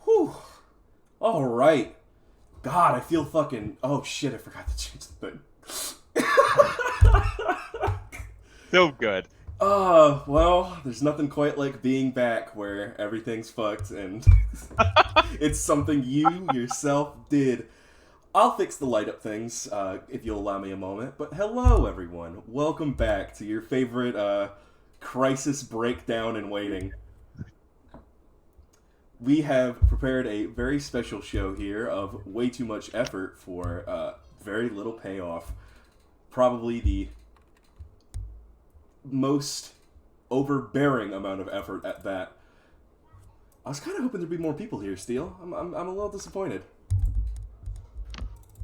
Whew. All right. God, I feel fucking... Oh, shit, I forgot to change the thing. So good. Well, there's nothing quite like being back where everything's fucked and it's something you yourself did. I'll fix the light up things, if you'll allow me a moment. But hello, everyone. Welcome back to your favorite, crisis breakdown and waiting. We have prepared a very special show here of way too much effort for, very little payoff. Probably the most overbearing amount of effort at that. I was kind of hoping there'd be more people here, Steele. I'm a little disappointed.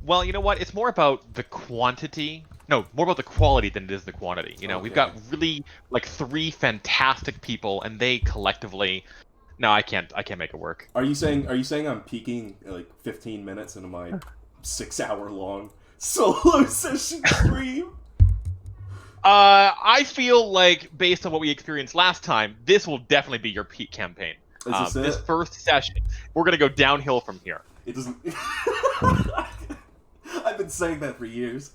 Well, you know what? It's more about the quantity. No, more about the quality than it is the quantity. You know, Okay. we've got really like 3 fantastic people, and they collectively. No, I can't make it work. Are you saying I'm peaking like 15 minutes into my 6-hour long solo session stream? I feel like based on what we experienced last time, this will definitely be your peak campaign. Is this This it? first session, we're gonna go downhill from here. It doesn't. I've been saying that for years.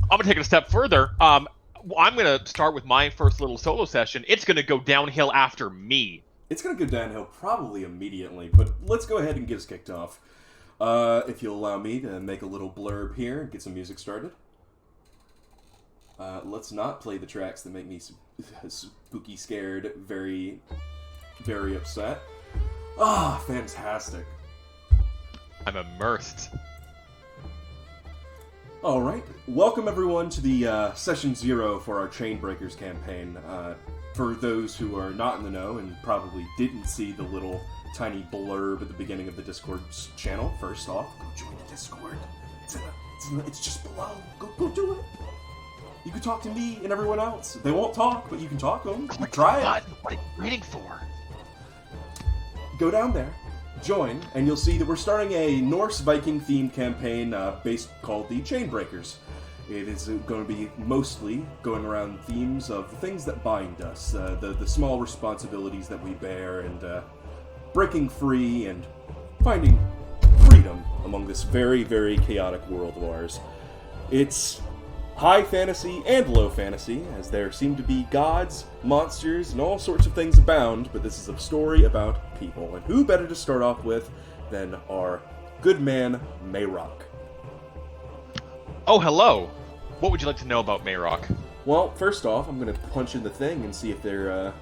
I'm gonna take it a step further. I'm gonna start with my first little solo session. It's gonna go downhill after me. It's gonna go downhill probably immediately, but let's go ahead and get us kicked off. If you'll allow me to make a little blurb here and get some music started. Let's not play the tracks that make me spooky scared, very, very upset. Ah, fantastic. I'm immersed. Alright, welcome everyone to the Session 0 for our Chainbreakers campaign. For those who are not in the know and probably didn't see the little tiny blurb at the beginning of the Discord channel, first off, go join the Discord. It's just below. Go do it. You can talk to me and everyone else. They won't talk, but you can talk to them. Try it. What are you waiting for? Go down there, join, and you'll see that we're starting a Norse Viking themed campaign based called the Chainbreakers. It is going to be mostly going around themes of the things that bind us, the small responsibilities that we bear, and breaking free and finding freedom among this very, very chaotic world of ours. It's high fantasy and low fantasy, as there seem to be gods, monsters, and all sorts of things abound, but this is a story about people. And who better to start off with than our good man, Maeroc? Oh, hello. What would you like to know about Maeroc? Well, first off, I'm going to punch in the thing and see if your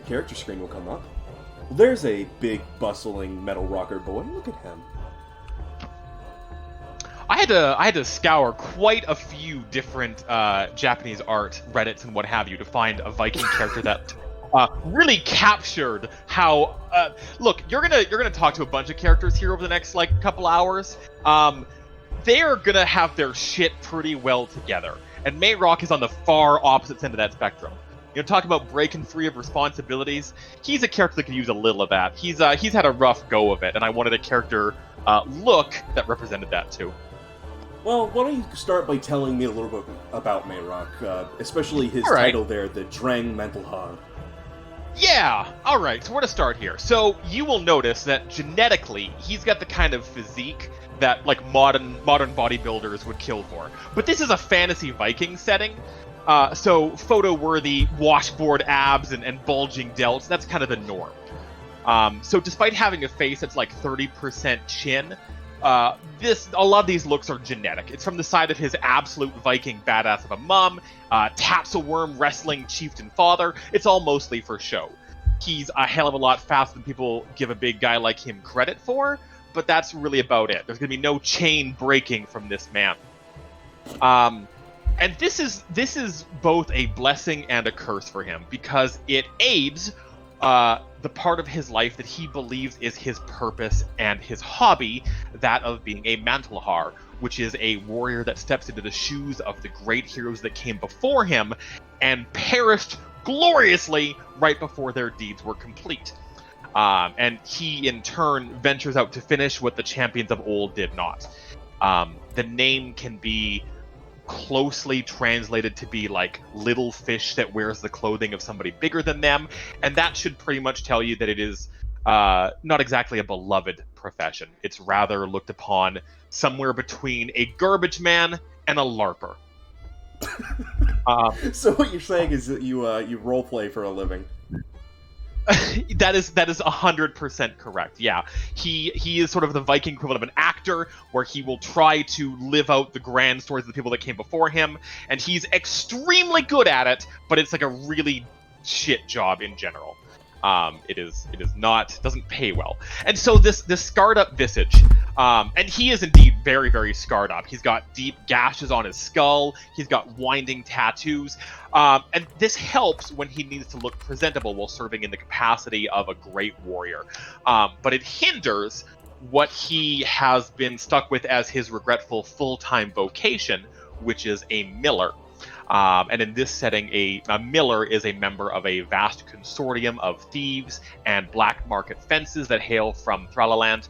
character screen will come up. Well, there's a big, bustling metal rocker boy. Look at him. I had to scour quite a few different Japanese art Reddits and what have you to find a Viking character that really captured how. Look, you're gonna talk to a bunch of characters here over the next like couple hours. They're gonna have their shit pretty well together, and Maeroc is on the far opposite end of that spectrum. You know, talk about breaking free of responsibilities. He's a character that can use a little of that. He's had a rough go of it, and I wanted a character look that represented that too. Well, why don't you start by telling me a little bit about Maeroc, especially his All right. title there, the Drang-Mantlhar. Yeah, alright, so where to start here? So, you will notice that genetically, he's got the kind of physique that, like, modern bodybuilders would kill for. But this is a fantasy Viking setting, so photo-worthy washboard abs and bulging delts, that's kind of the norm. So despite having a face that's like 30% chin, a lot of these looks are genetic. It's from the side of his absolute Viking badass of a mom, Tapsilworm wrestling chieftain father. It's all mostly for show. He's a hell of a lot faster than people give a big guy like him credit for, but that's really about it. There's going to be no chain breaking from this man. And this is both a blessing and a curse for him, because it aids the part of his life that he believes is his purpose and his hobby, that of being a Mantlhar, which is a warrior that steps into the shoes of the great heroes that came before him and perished gloriously right before their deeds were complete. And he, in turn, ventures out to finish what the champions of old did not. The name can be closely translated to be like little fish that wears the clothing of somebody bigger than them, and that should pretty much tell you that it is not exactly a beloved profession. It's rather looked upon somewhere between a garbage man and a LARPer. So what you're saying is that you roleplay for a living. That is 100% correct. Yeah, he is sort of the Viking equivalent of an actor, where he will try to live out the grand stories of the people that came before him, and he's extremely good at it. But it's like a really shit job in general. It is not, doesn't pay well. And so this scarred up visage, and he is indeed very, very scarred up. He's got deep gashes on his skull. He's got winding tattoos. And this helps when he needs to look presentable while serving in the capacity of a great warrior. But it hinders what he has been stuck with as his regretful full-time vocation, which is a miller. And in this setting, a miller is a member of a vast consortium of thieves and black market fences that hail from Thralaland.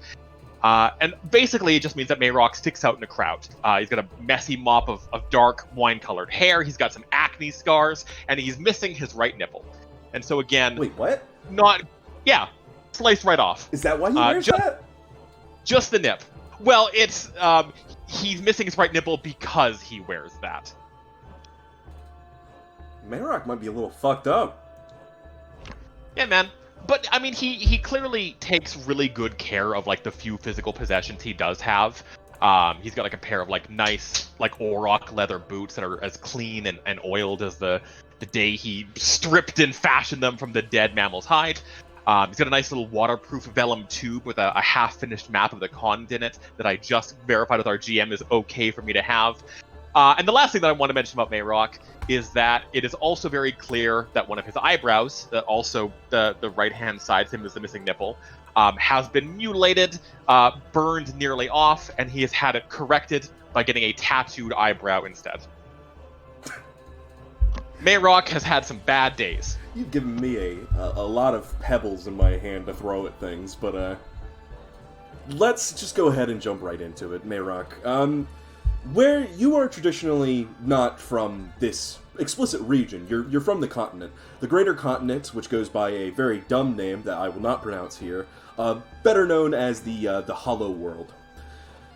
And basically, it just means that Maeroc sticks out in a crowd. He's got a messy mop of dark wine-colored hair. He's got some acne scars, and he's missing his right nipple. And so again, wait, what? Sliced right off. Is that why he wears that? Just the nip. Well, it's he's missing his right nipple because he wears that. Maeroc might be a little fucked up. Yeah, man. But, I mean, he clearly takes really good care of, like, the few physical possessions he does have. He's got, like, a pair of, like, nice, like, Auroch leather boots that are as clean and oiled as the day he stripped and fashioned them from the dead mammal's hide. He's got a nice little waterproof vellum tube with a half-finished map of the continent in it that I just verified with our GM is okay for me to have. And the last thing that I want to mention about Maeroc is that it is also very clear that one of his eyebrows, also the right-hand side, same as the missing nipple, has been mutilated, burned nearly off, and he has had it corrected by getting a tattooed eyebrow instead. Maeroc has had some bad days. You've given me a lot of pebbles in my hand to throw at things, but let's just go ahead and jump right into it, Maeroc. Where you are traditionally not from this explicit region, you're from the continent. The Greater Continent, which goes by a very dumb name that I will not pronounce here, better known as the Hollow World.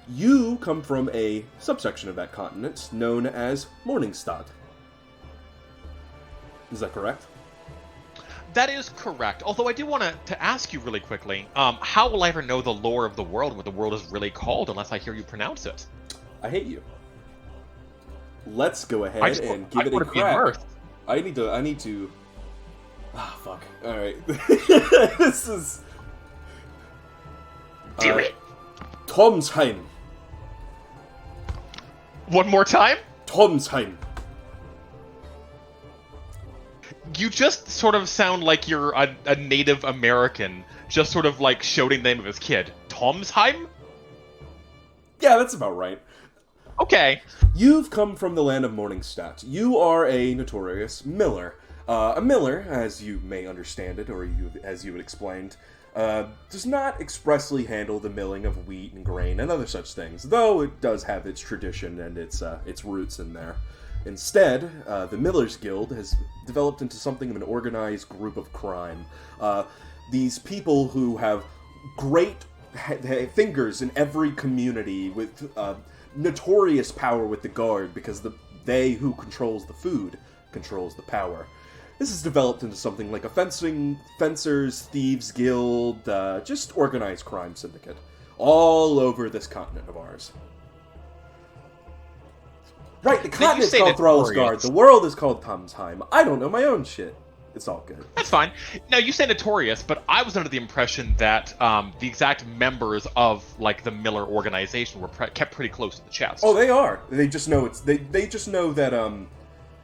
You come from a subsection of that continent known as Morningstadt. Is that correct? That is correct. Although I do want to ask you really quickly, how will I ever know the lore of the world, what the world is really called, unless I hear you pronounce it? I hate you. Let's go ahead and give it a crack. I need to... Ah, fuck. Alright. This is... Do it! Tomsheim. One more time? Tomsheim. You just sort of sound like you're a Native American, just sort of like shouting the name of his kid. Tomsheim? Yeah, that's about right. Okay. You've come from the land of Morningstadt. You are a notorious miller. A miller, as you may understand it, or as you had explained, does not expressly handle the milling of wheat and grain and other such things, though it does have its tradition and its roots in there. Instead, the Millers Guild has developed into something of an organized group of crime. These people who have great fingers in every community with notorious power with the guard because they who controls the food controls the power. This has developed into something like a fencers, thieves guild, just organized crime syndicate, all over this continent of ours. Right, the continent's called Thrallsgard, the world is called Tomsheim. I don't know my own shit. It's all good. That's fine. Now, you say notorious, but I was under the impression that the exact members of, like, the Miller organization were kept pretty close to the chest. Oh, they are. They just know they just know that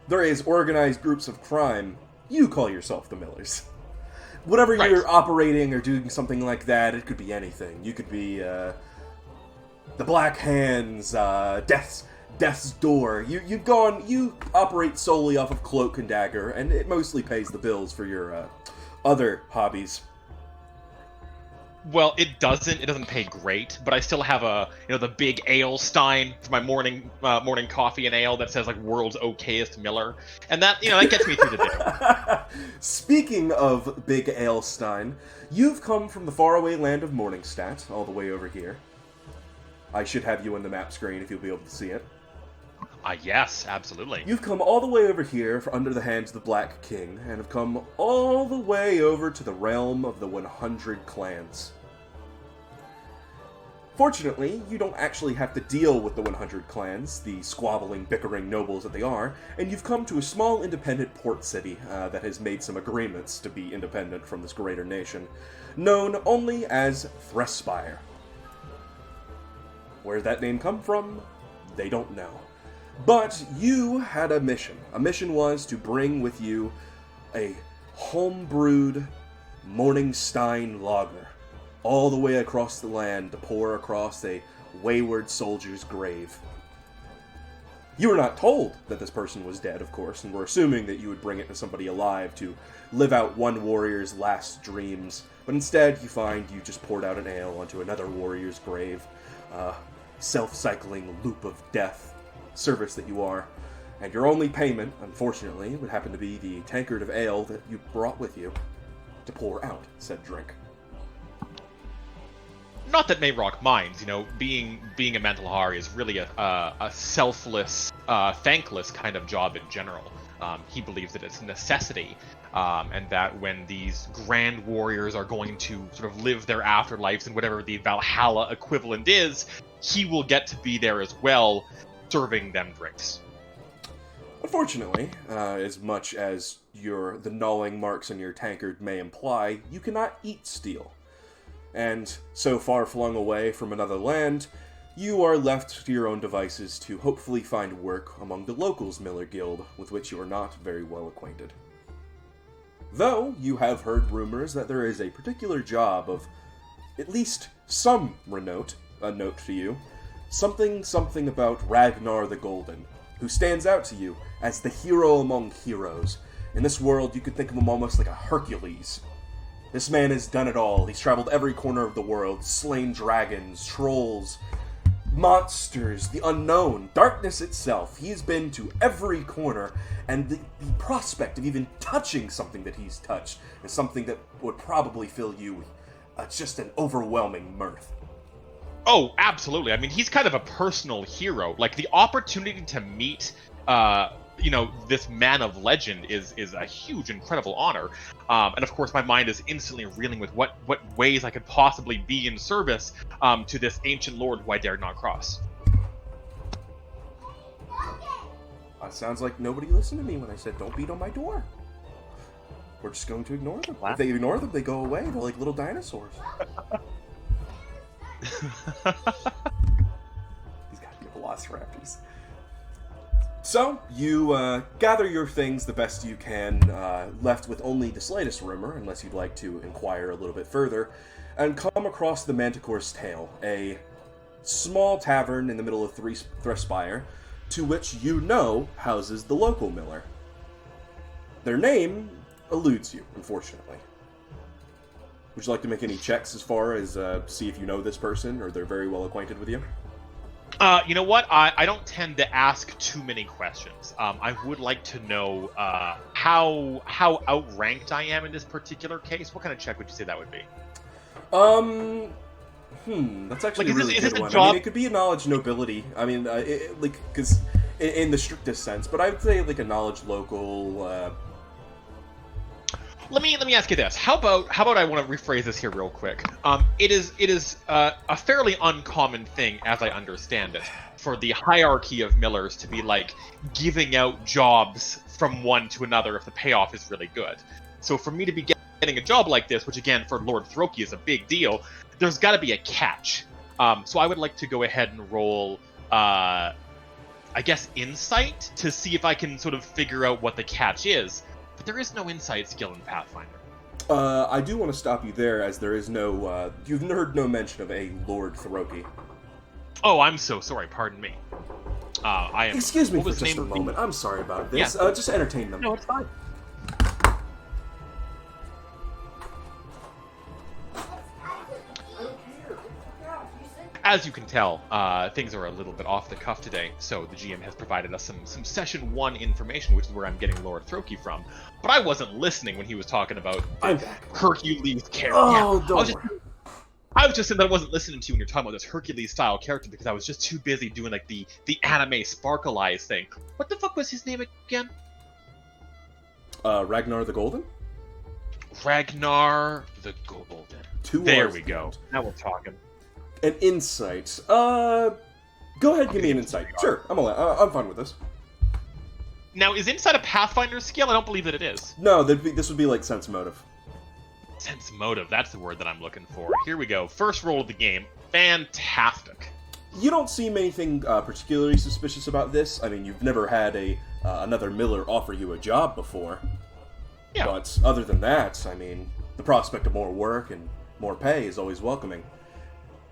there is organized groups of crime. You call yourself the Millers. Whatever you're operating or doing something like that, it could be anything. You could be the Black Hands, Death's Door. You operate solely off of Cloak and Dagger, and it mostly pays the bills for your other hobbies. Well, it doesn't. It doesn't pay great, but I still have the big ale stein for my morning coffee and ale that says like world's okayest miller, and that gets me through the day. Speaking of big ale stein, you've come from the faraway land of Morningstadt all the way over here. I should have you on the map screen if you'll be able to see it. Yes, absolutely. You've come all the way over here under the hands of the Black King, and have come all the way over to the realm of the 100 clans. Fortunately, you don't actually have to deal with the 100 clans, the squabbling, bickering nobles that they are, and you've come to a small independent port city that has made some agreements to be independent from this greater nation, known only as Threspire. Where did that name come from? They don't know. But you had a mission. A mission was to bring with you a homebrewed Morningstein lager all the way across the land to pour across a wayward soldier's grave. You were not told that this person was dead, of course, and were assuming that you would bring it to somebody alive to live out one warrior's last dreams, but instead you find you just poured out an ale onto another warrior's grave. Self-cycling loop of death. Service that you are, and your only payment, unfortunately, would happen to be the tankard of ale that you brought with you to pour out said drink. Not that Maeroc minds, being a Mantlhar is really a selfless, thankless kind of job in general. He believes that it's a necessity, and that when these grand warriors are going to sort of live their afterlives in whatever the Valhalla equivalent is, he will get to be there as well, serving them drinks. Unfortunately, as much as the gnawing marks on your tankard may imply, you cannot eat steel. And so far flung away from another land, you are left to your own devices to hopefully find work among the locals Miller Guild, with which you are not very well acquainted. Though you have heard rumors that there is a particular job of at least some note to you, something about Ragnar the Golden, who stands out to you as the hero among heroes. In this world, you could think of him almost like a Hercules. This man has done it all. He's traveled every corner of the world, slain dragons, trolls, monsters, the unknown, darkness itself. He has been to every corner, and the prospect of even touching something that he's touched is something that would probably fill you with just an overwhelming mirth. Oh, absolutely. I mean, he's kind of a personal hero. Like, the opportunity to meet, this man of legend is a huge, incredible honor. And of course, my mind is instantly reeling with what ways I could possibly be in service to this ancient lord who I dared not cross. Sounds like nobody listened to me when I said, don't beat on my door. We're just going to ignore them. If they ignore them, they go away. They're like little dinosaurs. These gotta be velociraptors. So, you gather your things the best you can, left with only the slightest rumor, unless you'd like to inquire a little bit further, and come across the Manticore's Tail, a small tavern in the middle of Threspire, to which houses the local miller. Their name eludes you, unfortunately. Would you like to make any checks as far as see if you know this person, or they're very well acquainted with you? You know what? I don't tend to ask too many questions. I would like to know how outranked I am in this particular case. What kind of check would you say that would be? That's actually a really good one. I mean, it could be a knowledge nobility. I mean, because in the strictest sense, but I would say like a knowledge local. Let me ask you this. How about I want to rephrase this here real quick. It is a fairly uncommon thing, as I understand it, for the hierarchy of millers to be like giving out jobs from one to another if the payoff is really good. So for me to be getting a job like this, which again for Lord Throki is a big deal, there's got to be a catch. So I would like to go ahead and roll, I guess, insight to see if I can sort of figure out what the catch is. But there is no insight skill in Pathfinder. I do want to stop you there, as there is no, you've heard no mention of a Lord Throki. Oh, I'm so sorry, pardon me. I am... Excuse me for just a moment, I'm sorry about this. Yeah. Just entertain them. No, it's fine. as you can tell, things are a little bit off the cuff today, so the GM has provided us some Session 1 information, which is where I'm getting Lord Throki from. But I wasn't listening when he was talking about Hercules character. Oh, don't worry. I was just saying that I wasn't listening to you when you're talking about this Hercules-style character because I was just too busy doing like the anime sparkle eyes thing. What the fuck was his name again? Ragnar the Golden? Ragnar the Golden. There we go. Now we're talking. An insight. Go ahead, give me an insight. Sure, I'm fine with this. Now, is insight a Pathfinder skill? I don't believe that it is. No, this would be like sense motive. Sense motive, that's the word that I'm looking for. Here we go. First roll of the game. Fantastic. You don't seem anything particularly suspicious about this. I mean, you've never had another Miller offer you a job before. Yeah. But other than that, I mean, the prospect of more work and more pay is always welcoming.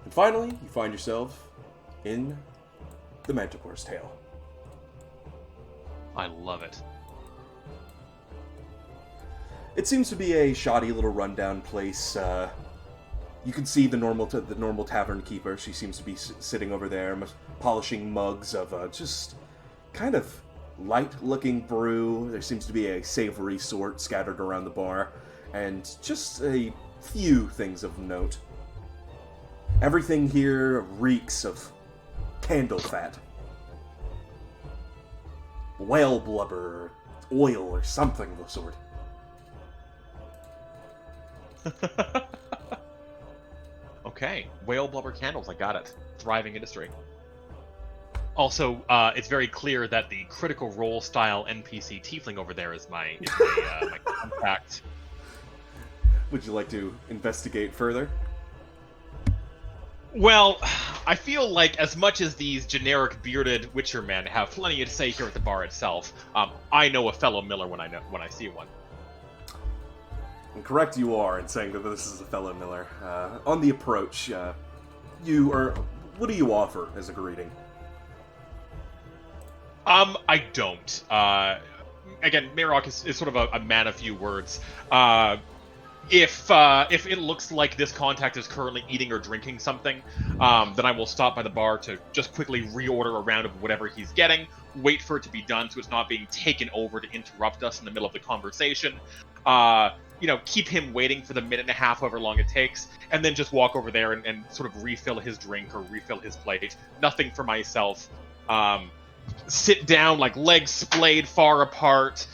And finally, you find yourself in the Manticore's Tail. I love it. It seems to be a shoddy little rundown place. You can see the normal tavern keeper. She seems to be sitting over there, polishing mugs of just kind of light-looking brew. There seems to be a savory sort scattered around the bar, and just a few things of note. Everything here reeks of candle fat, whale blubber, oil, or something of the sort. Okay, whale blubber candles, I got it. Thriving industry. Also, it's very clear that the Critical Role style NPC tiefling over there is my contact. Would you like to investigate further? Well, I feel like as much as these generic bearded Witcher men have plenty to say here at the bar itself, I know a fellow Miller when I see one. And correct you are in saying that this is a fellow Miller. On the approach, what do you offer as a greeting? I don't. Again, Maeroc is sort of a man of few words. If it looks like this contact is currently eating or drinking something, then I will stop by the bar to just quickly reorder a round of whatever he's getting, wait for it to be done so it's not being taken over to interrupt us in the middle of the conversation. Keep him waiting for the minute and a half, however long it takes, and then just walk over there and sort of refill his drink or refill his plate. Nothing for myself. Sit down, like legs splayed far apart,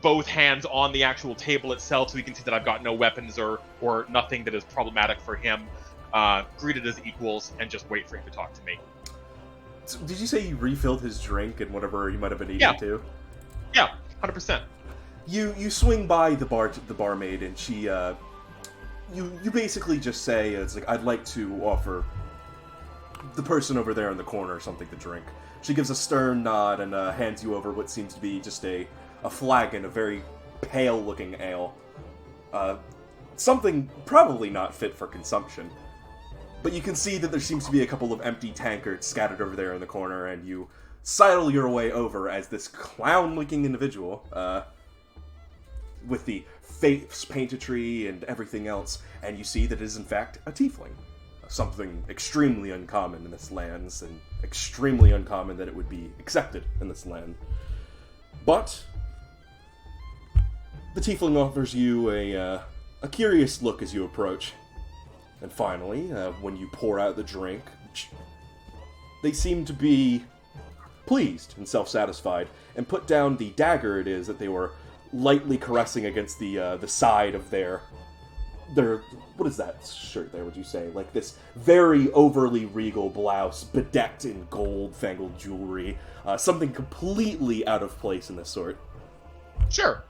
both hands on the actual table itself so he can see that I've got no weapons or nothing that is problematic for him. Greeted as equals, and just wait for him to talk to me. So did you say you refilled his drink and whatever he might have been eating too? Yeah, 100%. You swing by the barmaid, and she you basically just say, it's like, I'd like to offer the person over there in the corner something to drink. She gives a stern nod and hands you over what seems to be just a flagon of very pale-looking ale. Something probably not fit for consumption. But you can see that there seems to be a couple of empty tankards scattered over there in the corner, and you sidle your way over as this clown-looking individual, with the face painted and everything else, and you see that it is in fact a tiefling. Something extremely uncommon in this land, and extremely uncommon that it would be accepted in this land. But the tiefling offers you a curious look as you approach. And finally, when you pour out the drink, they seem to be pleased and self-satisfied, and put down the dagger it is that they were lightly caressing against the side of their what is that shirt there, would you say? Like this very overly regal blouse, bedecked in gold-fangled jewelry. Something completely out of place in this sort. Sure.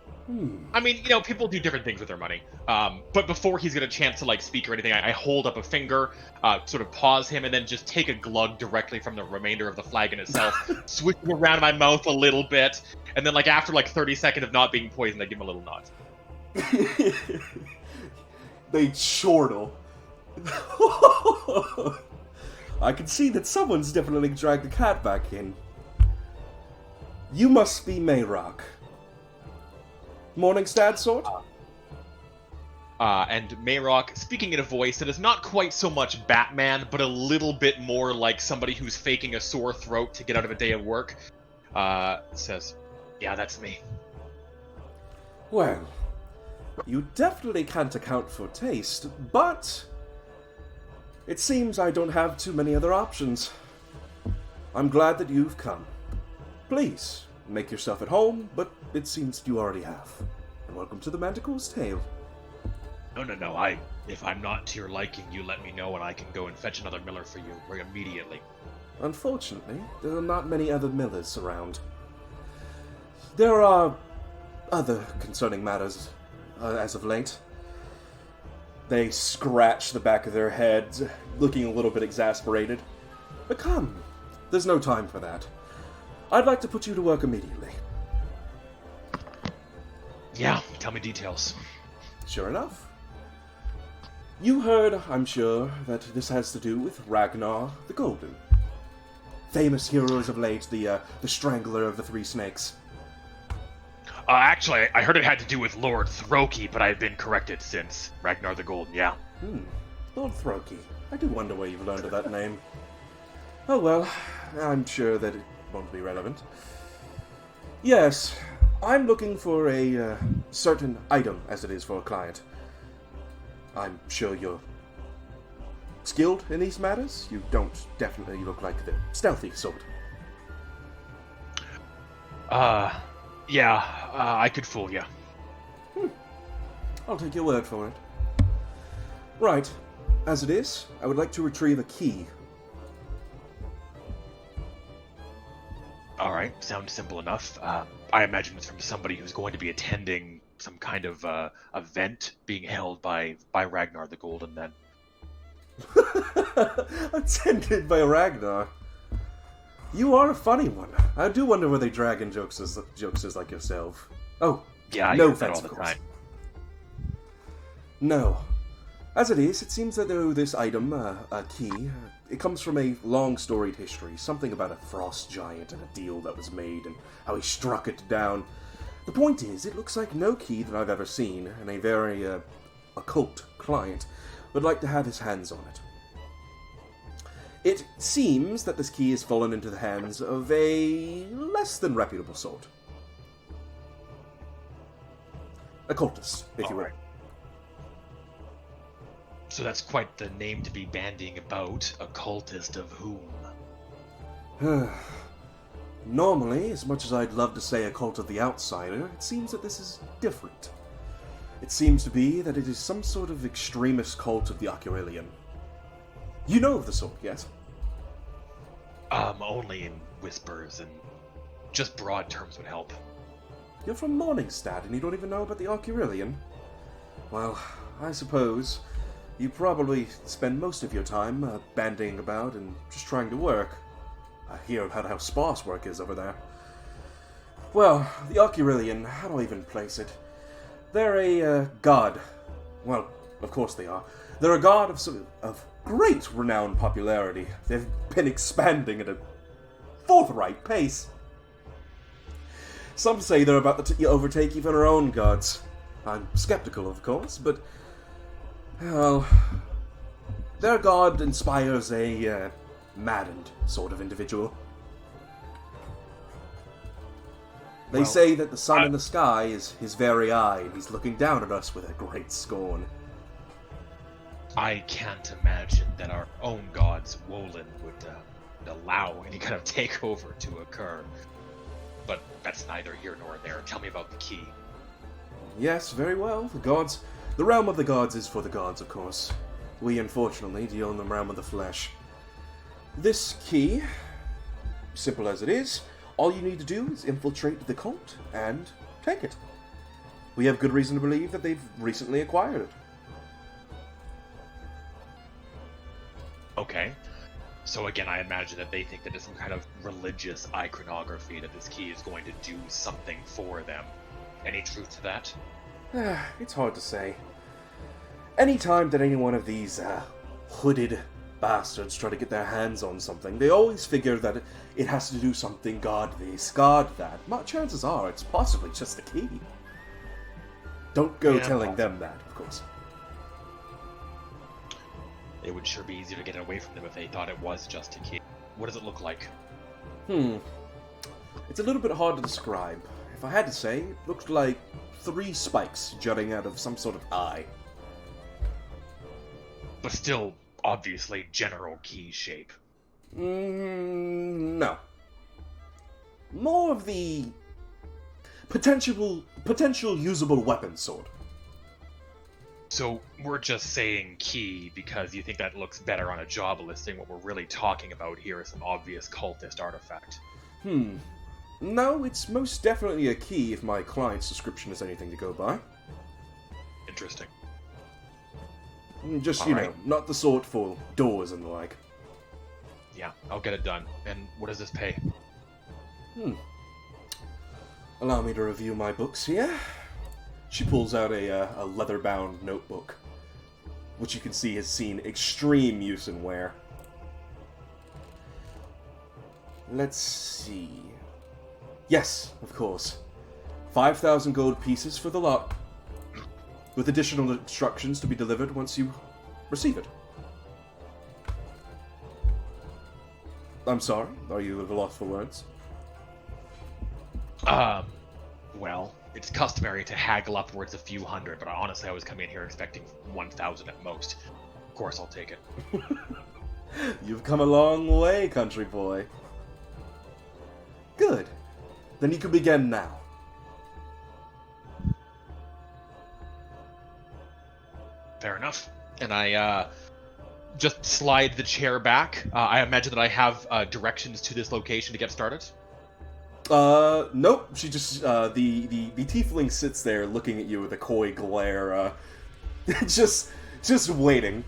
I mean, people do different things with their money. But before he's got a chance to, speak or anything, I hold up a finger, sort of pause him, and then just take a glug directly from the remainder of the flagon itself, switch it around my mouth a little bit, and then, after, 30 seconds of not being poisoned, I give him a little nod. They chortle. I can see that someone's definitely dragged the cat back in. You must be Maeroc. Morningstadt sort? And Maeroc, speaking in a voice that is not quite so much Batman, but a little bit more like somebody who's faking a sore throat to get out of a day of work, says, "Yeah, that's me." Well, you definitely can't account for taste, but it seems I don't have too many other options. I'm glad that you've come. Please, make yourself at home, but it seems you already have. And welcome to the Manticore's Tale. No. If I'm not to your liking, you let me know and I can go and fetch another miller for you immediately. Unfortunately, there are not many other millers around. There are other concerning matters as of late. They scratch the back of their heads, looking a little bit exasperated. But come, there's no time for that. I'd like to put you to work immediately. Yeah, tell me details. Sure enough. You heard, I'm sure, that this has to do with Ragnar the Golden. Famous heroes of late, the strangler of the three snakes. Actually, I heard it had to do with Lord Throki, but I've been corrected since. Ragnar the Golden, yeah. Lord Throki. I do wonder where you've learned of that name. Oh well, I'm sure that it won't be relevant. Yes, I'm looking for a certain item, as it is for a client. I'm sure you're skilled in these matters. You don't definitely look like the stealthy sort. Yeah, I could fool you. I'll take your word for it. Right. As it is, I would like to retrieve a key. Alright, sounds simple enough. I imagine it's from somebody who's going to be attending some kind of event being held by Ragnar the Golden, then. Attended by Ragnar. You are a funny one. I do wonder where they drag in jokesters like yourself. Oh, yeah, I no get that offense, all the of course. time. No. As it is, it seems that though this item, a key, it comes from a long storied history. Something about a frost giant and a deal that was made and how he struck it down. The point is, it looks like no key that I've ever seen, and a very occult client would like to have his hands on it. It seems that this key has fallen into the hands of a less than reputable sort. A cultist, if you will. So that's quite the name to be bandying about. A cultist of whom? Normally, as much as I'd love to say a cult of the outsider, it seems that this is different. It seems to be that it is some sort of extremist cult of the Oculilian. You know of the sort, yes? Only in whispers, and just broad terms would help. You're from Morningstadt, and you don't even know about the Oculilian? Well, I suppose you probably spend most of your time bandying about and just trying to work. I hear about how sparse work is over there. Well, the Oculilian, how do I even place it? They're a god. Well, of course they are. They're a god of great renowned popularity. They've been expanding at a forthright pace. Some say they're about to overtake even our own gods. I'm skeptical, of course, but well, their god inspires a maddened sort of individual. They say that the sun in the sky is his very eye, and he's looking down at us with a great scorn. I can't imagine that our own gods, Wolin, would allow any kind of takeover to occur. But that's neither here nor there. Tell me about the key. Yes, very well. The realm of the gods is for the gods, of course. We, unfortunately, deal in the realm of the flesh. This key, simple as it is, all you need to do is infiltrate the cult and take it. We have good reason to believe that they've recently acquired it. Okay. So again, I imagine that they think that it's some kind of religious iconography, that this key is going to do something for them. Any truth to that? It's hard to say. Any time that any one of these hooded bastards try to get their hands on something, they always figure that it has to do something god this, god that. Chances are it's possibly just a key. Don't go telling them that, of course. It would sure be easier to get it away from them if they thought it was just a key. What does it look like? It's a little bit hard to describe. If I had to say, it looked like 3 spikes jutting out of some sort of eye. But still, obviously, general key shape. No. More of the potential usable weapon sort. So, we're just saying key because you think that looks better on a job listing. What we're really talking about here is some obvious cultist artifact. No, it's most definitely a key if my client's description is anything to go by. Interesting. Just, All you right. know, not the sort for doors and the like. Yeah, I'll get it done. And what does this pay? Allow me to review my books here. She pulls out a leather-bound notebook, which you can see has seen extreme use and wear. Let's see. Yes, of course. 5,000 gold pieces for the lot, with additional instructions to be delivered once you receive it. I'm sorry, are you at a loss for words? Well, it's customary to haggle upwards a few hundred, but honestly I was coming in here expecting 1,000 at most. Of course I'll take it. You've come a long way, country boy. Good. Then you can begin now. Fair enough. And I, just slide the chair back. I imagine that I have directions to this location to get started. Nope. She just, the tiefling sits there looking at you with a coy glare, just waiting.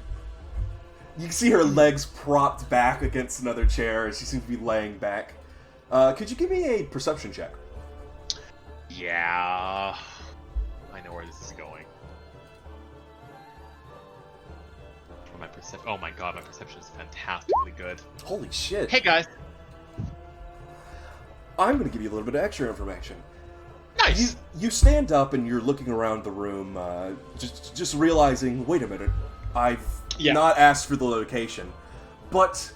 You can see her legs propped back against another chair as she seems to be laying back. Could you give me a perception check? Yeah. I know where this is going. Oh my god, my perception is fantastically good. Holy shit. Hey guys! I'm gonna give you a little bit of extra information. Nice! You stand up and you're looking around the room, just realizing, wait a minute, I've not asked for the location. But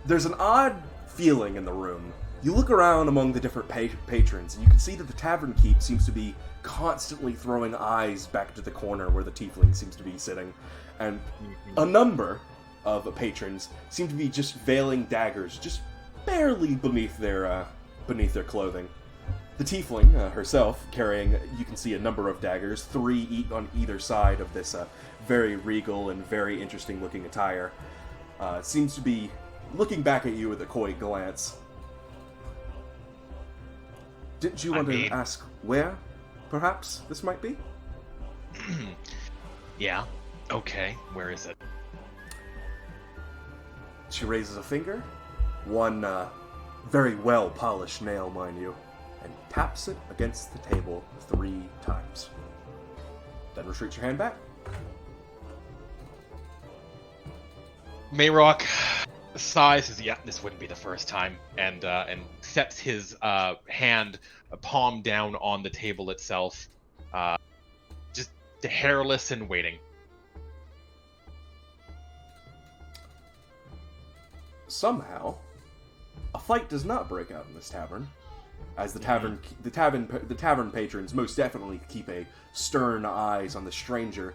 there's an odd feeling in the room. You look around among the different patrons, and you can see that the tavern keep seems to be constantly throwing eyes back to the corner where the tiefling seems to be sitting. And a number of patrons seem to be just veiling daggers just barely beneath their clothing. The tiefling herself carrying, you can see a number of daggers, 3 on either side of this very regal and very interesting looking attire, seems to be looking back at you with a coy glance. Didn't you want to ask where, perhaps, this might be? Yeah. Okay, where is it? She raises a finger, one very well-polished nail, mind you, and taps it against the table 3 times. Then retreat your hand back. Maeroc sighs, says, yeah, this wouldn't be the first time, and sets his hand, palm down on the table itself, just hairless and waiting. Somehow, a fight does not break out in this tavern, as the tavern patrons most definitely keep a stern eyes on the stranger,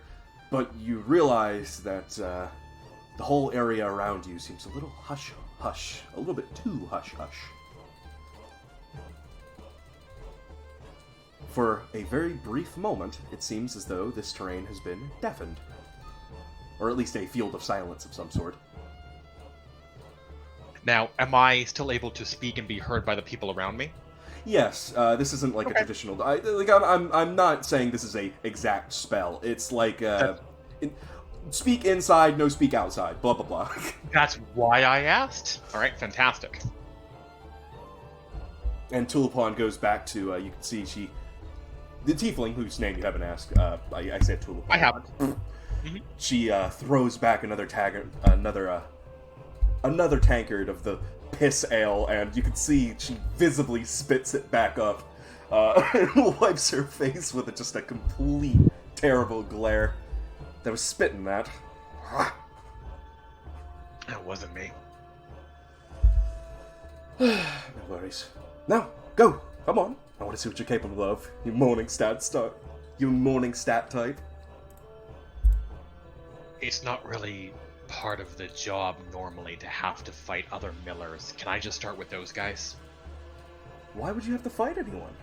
but you realize that the whole area around you seems a little hush-hush, a little bit too hush-hush. For a very brief moment, it seems as though this terrain has been deafened, or at least a field of silence of some sort. Now, am I still able to speak and be heard by the people around me? Yes, this isn't like a traditional. I'm not saying this is a exact spell. It's like speak inside, no speak outside. Blah blah blah. That's why I asked. All right, fantastic. And Tulipon goes back to. You can see the tiefling whose name you haven't asked. I said Tulipon. I haven't. Mm-hmm. She throws back another tankard of the piss ale, and you can see she visibly spits it back up, and wipes her face with just a complete terrible glare. That was spitting that. That wasn't me. No worries. Now, go! Come on. I want to see what you're capable of. You Morningstadt type. It's not really part of the job normally to have to fight other millers. Can I just start with those guys? Why would you have to fight anyone?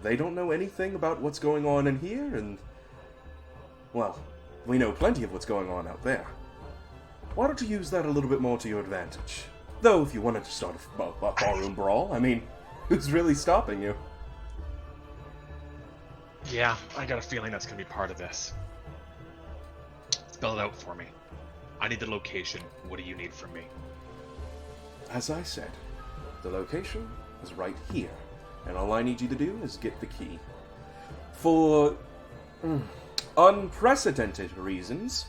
They don't know anything about what's going on in here, and... well, we know plenty of what's going on out there. Why don't you use that a little bit more to your advantage? Though, if you wanted to start a barroom brawl, I mean, who's really stopping you? Yeah, I got a feeling that's gonna be part of this. Spell it out for me. I need the location. What do you need from me? As I said, the location is right here, and all I need you to do is get the key. For unprecedented reasons,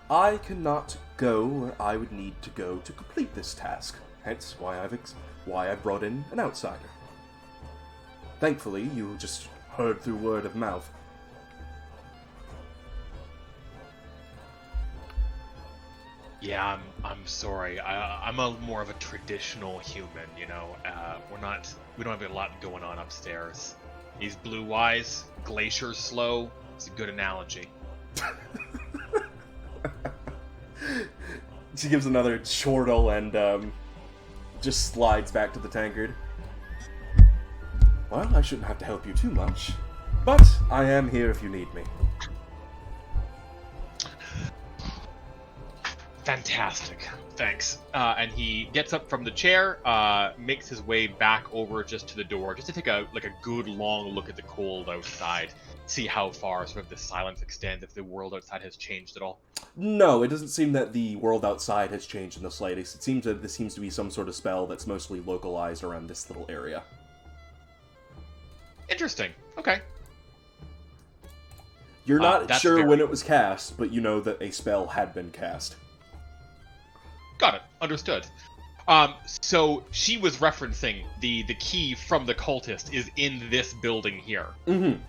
I cannot go where I would need to go to complete this task, hence why I've brought in an outsider. Thankfully, you just heard through word of mouth. Yeah, I'm sorry. I'm more of a traditional human, you know. We don't have a lot going on upstairs. These blue eyes, glacier slow. It's a good analogy. She gives another chortle and just slides back to the tankard. Well, I shouldn't have to help you too much, but I am here if you need me. Fantastic. Thanks. And he gets up from the chair, makes his way back over just to the door, just to take a good long look at the cold outside, see how far sort of the silence extends, if the world outside has changed at all. No, it doesn't seem that the world outside has changed in the slightest. It seems that this seems to be some sort of spell that's mostly localized around this little area. Interesting. Okay. You're not sure when it was cast, but you know that a spell had been cast. Got it. Understood. So she was referencing the key from the cultist is in this building here. Mm-hmm.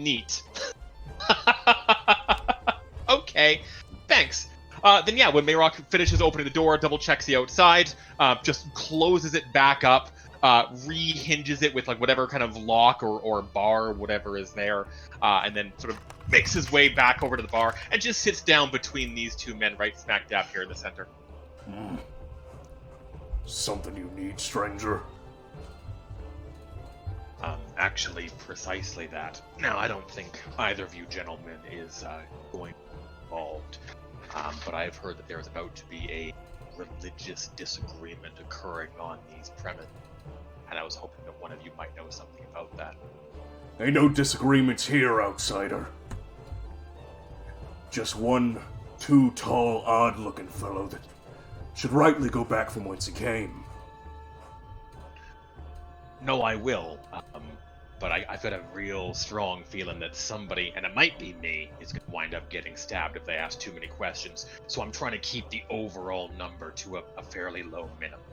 Neat. Okay. Thanks. Then yeah, when Maeroc finishes opening the door, double checks the outside, just closes it back up, rehinges it with like whatever kind of lock or bar, whatever is there, and then sort of makes his way back over to the bar and just sits down between these two men right smack dab here in the center. Something you need, stranger? Actually, precisely that. Now, I don't think either of you gentlemen is going involved, but I've heard that there is about to be a religious disagreement occurring on these premises, and I was hoping that one of you might know something about that. Ain't no disagreements here, outsider. Just one too tall, odd-looking fellow that should rightly go back from whence he came. No, I will, but I've got a real strong feeling that somebody, and it might be me, is going to wind up getting stabbed if they ask too many questions, so I'm trying to keep the overall number to a fairly low minimum.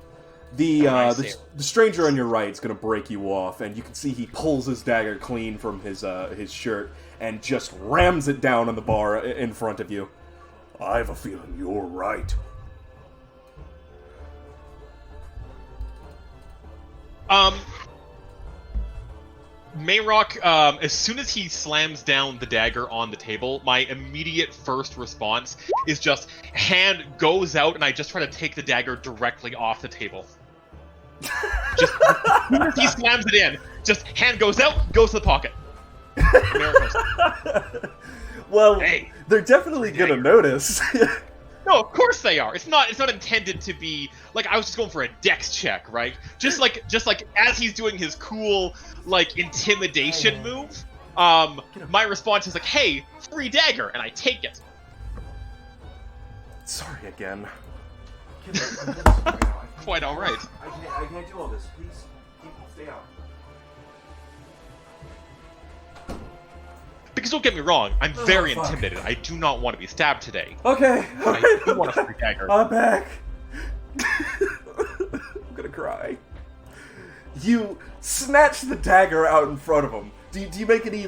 The stranger on your right is going to break you off, and you can see he pulls his dagger clean from his shirt and just rams it down on the bar in front of you. I have a feeling you're right. Maeroc, as soon as he slams down the dagger on the table, my immediate first response is just hand goes out, and I just try to take the dagger directly off the table. Just as soon as he slams it in, just hand goes out, goes to the pocket. Well, hey, they're definitely gonna notice. No, of course they are. It's not intended to be like I was just going for a dex check, right? Just like as he's doing his cool like intimidation move, my response is like, "Hey, free dagger," and I take it. Sorry again. Quite all right. I can't do all this. Please, stay out. Because don't get me wrong, I'm very intimidated. I do not want to be stabbed today. Okay. I do want a free dagger. I'm back. I'm gonna cry. You snatch the dagger out in front of him. Do you make any,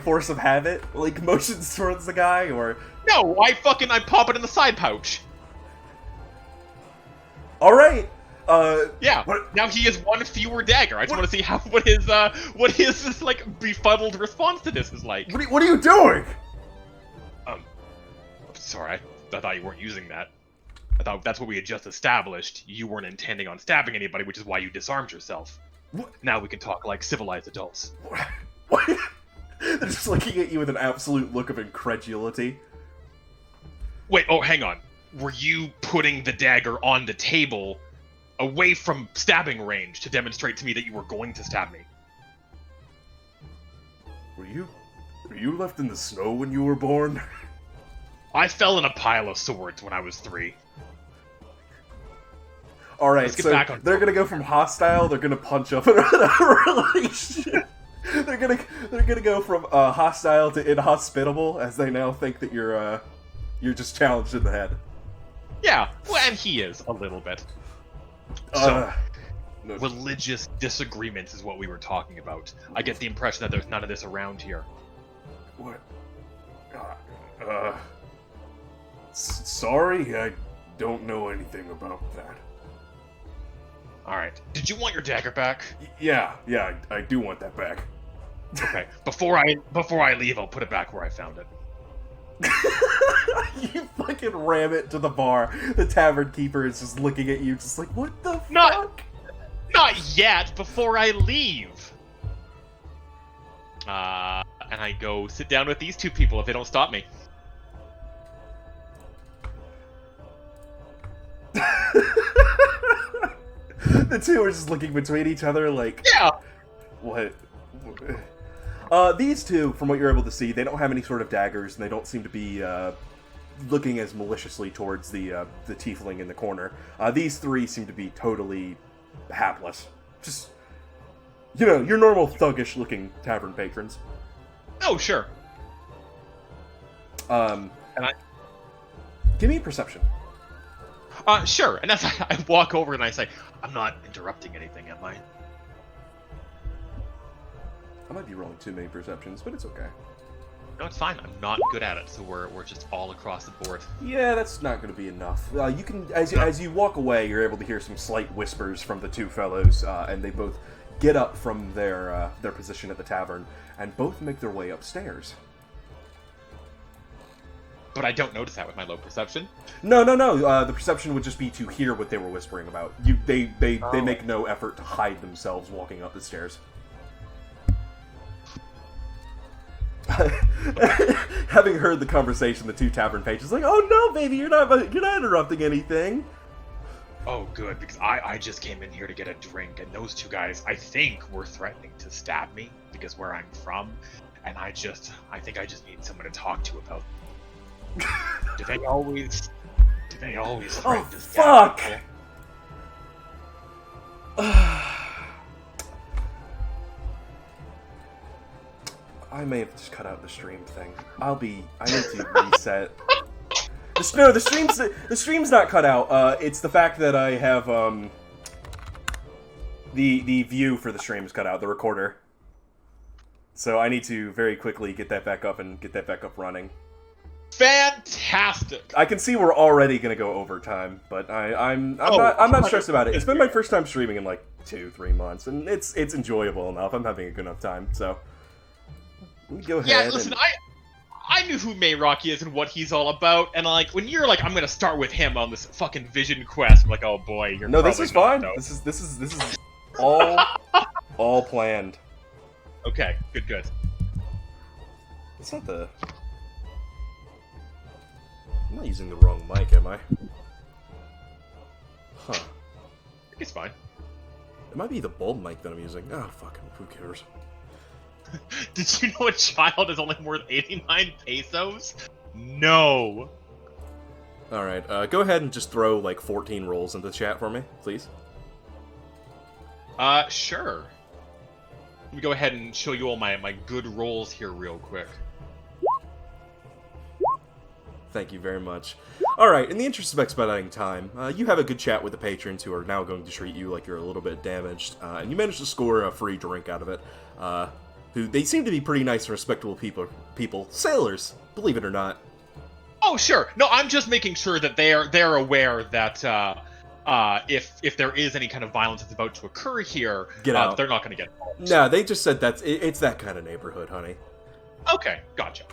force of habit? Like, motions towards the guy, or... No, I pop it in the side pouch. All right. Yeah. What? Now he has one fewer dagger. I just want to see what his like befuddled response to this is like. What are you doing? Sorry, I thought you weren't using that. I thought that's what we had just established. You weren't intending on stabbing anybody, which is why you disarmed yourself. What? Now we can talk like civilized adults. What? They're just looking at you with an absolute look of incredulity. Wait, oh, hang on. Were you putting the dagger on the table away from stabbing range to demonstrate to me that you were going to stab me? Were you left in the snow when you were born? I fell in a pile of swords when I was 3. All right, Let's get so back on they're gonna go from hostile. They're gonna punch up in a relationship. They're gonna go from hostile to inhospitable as they now think that you're just challenged in the head. Yeah, well, and he is a little bit. So, religious disagreements is what we were talking about. I get the impression that there's none of this around here. What? Sorry, I don't know anything about that. Alright. Did you want your dagger back? Yeah, I do want that back. Okay. Before I leave, I'll put it back where I found it. You fucking ram it to the bar. The tavern keeper is just looking at you, just like, what the fuck? Not yet, before I leave! And I go sit down with these 2 people if they don't stop me. The 2 are just looking between each other like... Yeah! What? These 2, from what you're able to see, they don't have any sort of daggers, and they don't seem to be looking as maliciously towards the tiefling in the corner. These 3 seem to be totally hapless. Just, your normal thuggish-looking tavern patrons. Oh, sure. And give me a perception. Sure. And as I walk over and I say, I'm not interrupting anything, am I? I might be rolling too many perceptions, but it's okay. No, it's fine. I'm not good at it, so we're just all across the board. Yeah, that's not going to be enough. You can, as you walk away, you're able to hear some slight whispers from the 2 fellows, and they both get up from their position at the tavern, and both make their way upstairs. But I don't notice that with my low perception. No. The perception would just be to hear what they were whispering about. They make no effort to hide themselves walking up the stairs. Having heard the conversation, the 2 tavern pages like, "Oh no, baby, you're not interrupting anything." Oh, good, because I just came in here to get a drink, and those 2 guys, I think, were threatening to stab me because where I'm from, and I think I just need someone to talk to about. Do they always threaten to stab fuck! people? I may have just cut out the stream thing. I need to reset. The stream's not cut out. It's the fact that I have the view for the stream is cut out, the recorder. So I need to very quickly get that back up and get that back up running. Fantastic! I can see we're already gonna go overtime, but I'm not stressed about it. It's been my first time streaming in like 2-3 months, and it's enjoyable enough. I'm having a good enough time, so let me go ahead. Yeah, listen, I knew who Maeroc is and what he's all about, and like when you're like, I'm gonna start with him on this fucking vision quest, I'm like, oh boy, you're no, this is fine. Though. This is all planned. Okay, good. It's not the. I'm not using the wrong mic, am I? Huh. It's fine. It might be the bulb mic that I'm using. Oh, fucking, who cares? Did you know a child is only worth 89 pesos? No. Alright, go ahead and just throw like 14 rolls into the chat for me, please. Sure. Let me go ahead and show you all my good rolls here real quick. Thank you very much. Alright, in the interest of expediting time, you have a good chat with the patrons who are now going to treat you like you're a little bit damaged, and you manage to score a free drink out of it. Who they seem to be pretty nice and respectable people. Sailors, believe it or not. Oh, sure. No, I'm just making sure that they're aware that if there is any kind of violence that's about to occur here, Get out. they're not going to get involved. No, they just said it's that kind of neighborhood, honey. Okay, gotcha.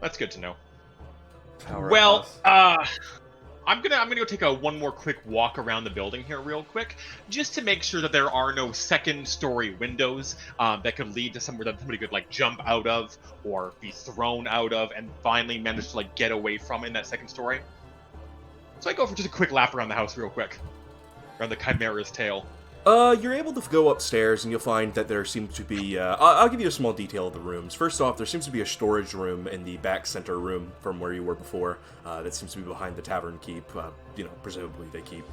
That's good to know. Powerhouse. Well, I'm gonna go take one more quick walk around the building here real quick, just to make sure that there are no second-story windows that could lead to somewhere that somebody could like jump out of or be thrown out of and finally manage to like get away from in that second story. So I go for just a quick lap around the house real quick, around the Chimera's tail. You're able to go upstairs, and you'll find that there seems to be... I'll give you a small detail of the rooms. First off, there seems to be a storage room in the back center room from where you were before. That seems to be behind the tavern keep. Presumably they keep...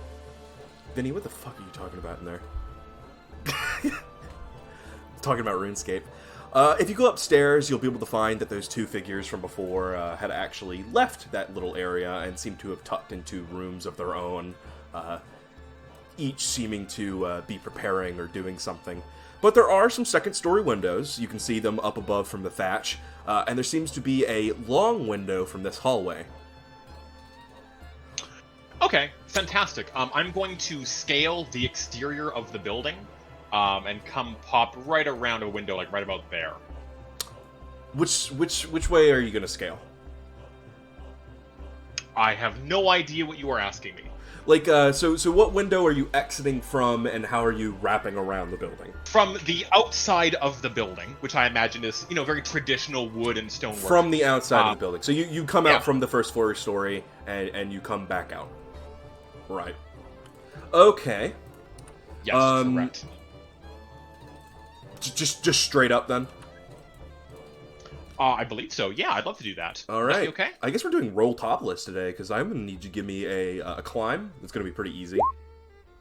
Vinny, what the fuck are you talking about in there? Talking about RuneScape. If you go upstairs, you'll be able to find that those two figures from before had actually left that little area and seem to have tucked into rooms of their own, each seeming to be preparing or doing something. But there are some second-story windows. You can see them up above from the thatch, and there seems to be a long window from this hallway. Okay, fantastic. I'm going to scale the exterior of the building, and come pop right around a window, like right about there. Which way are you going to scale? I have no idea what you are asking me. Like, so what window are you exiting from, and how are you wrapping around the building? From the outside of the building, which I imagine is, very traditional wood and stonework. From the outside of the building. So you come out from the first floor story, and you come back out. Right. Okay. Yes, correct. Just straight up, then? I believe so. Yeah, I'd love to do that. All right. Okay. I guess we're doing roll topless today, because I'm going to need you to give me a climb. It's going to be pretty easy.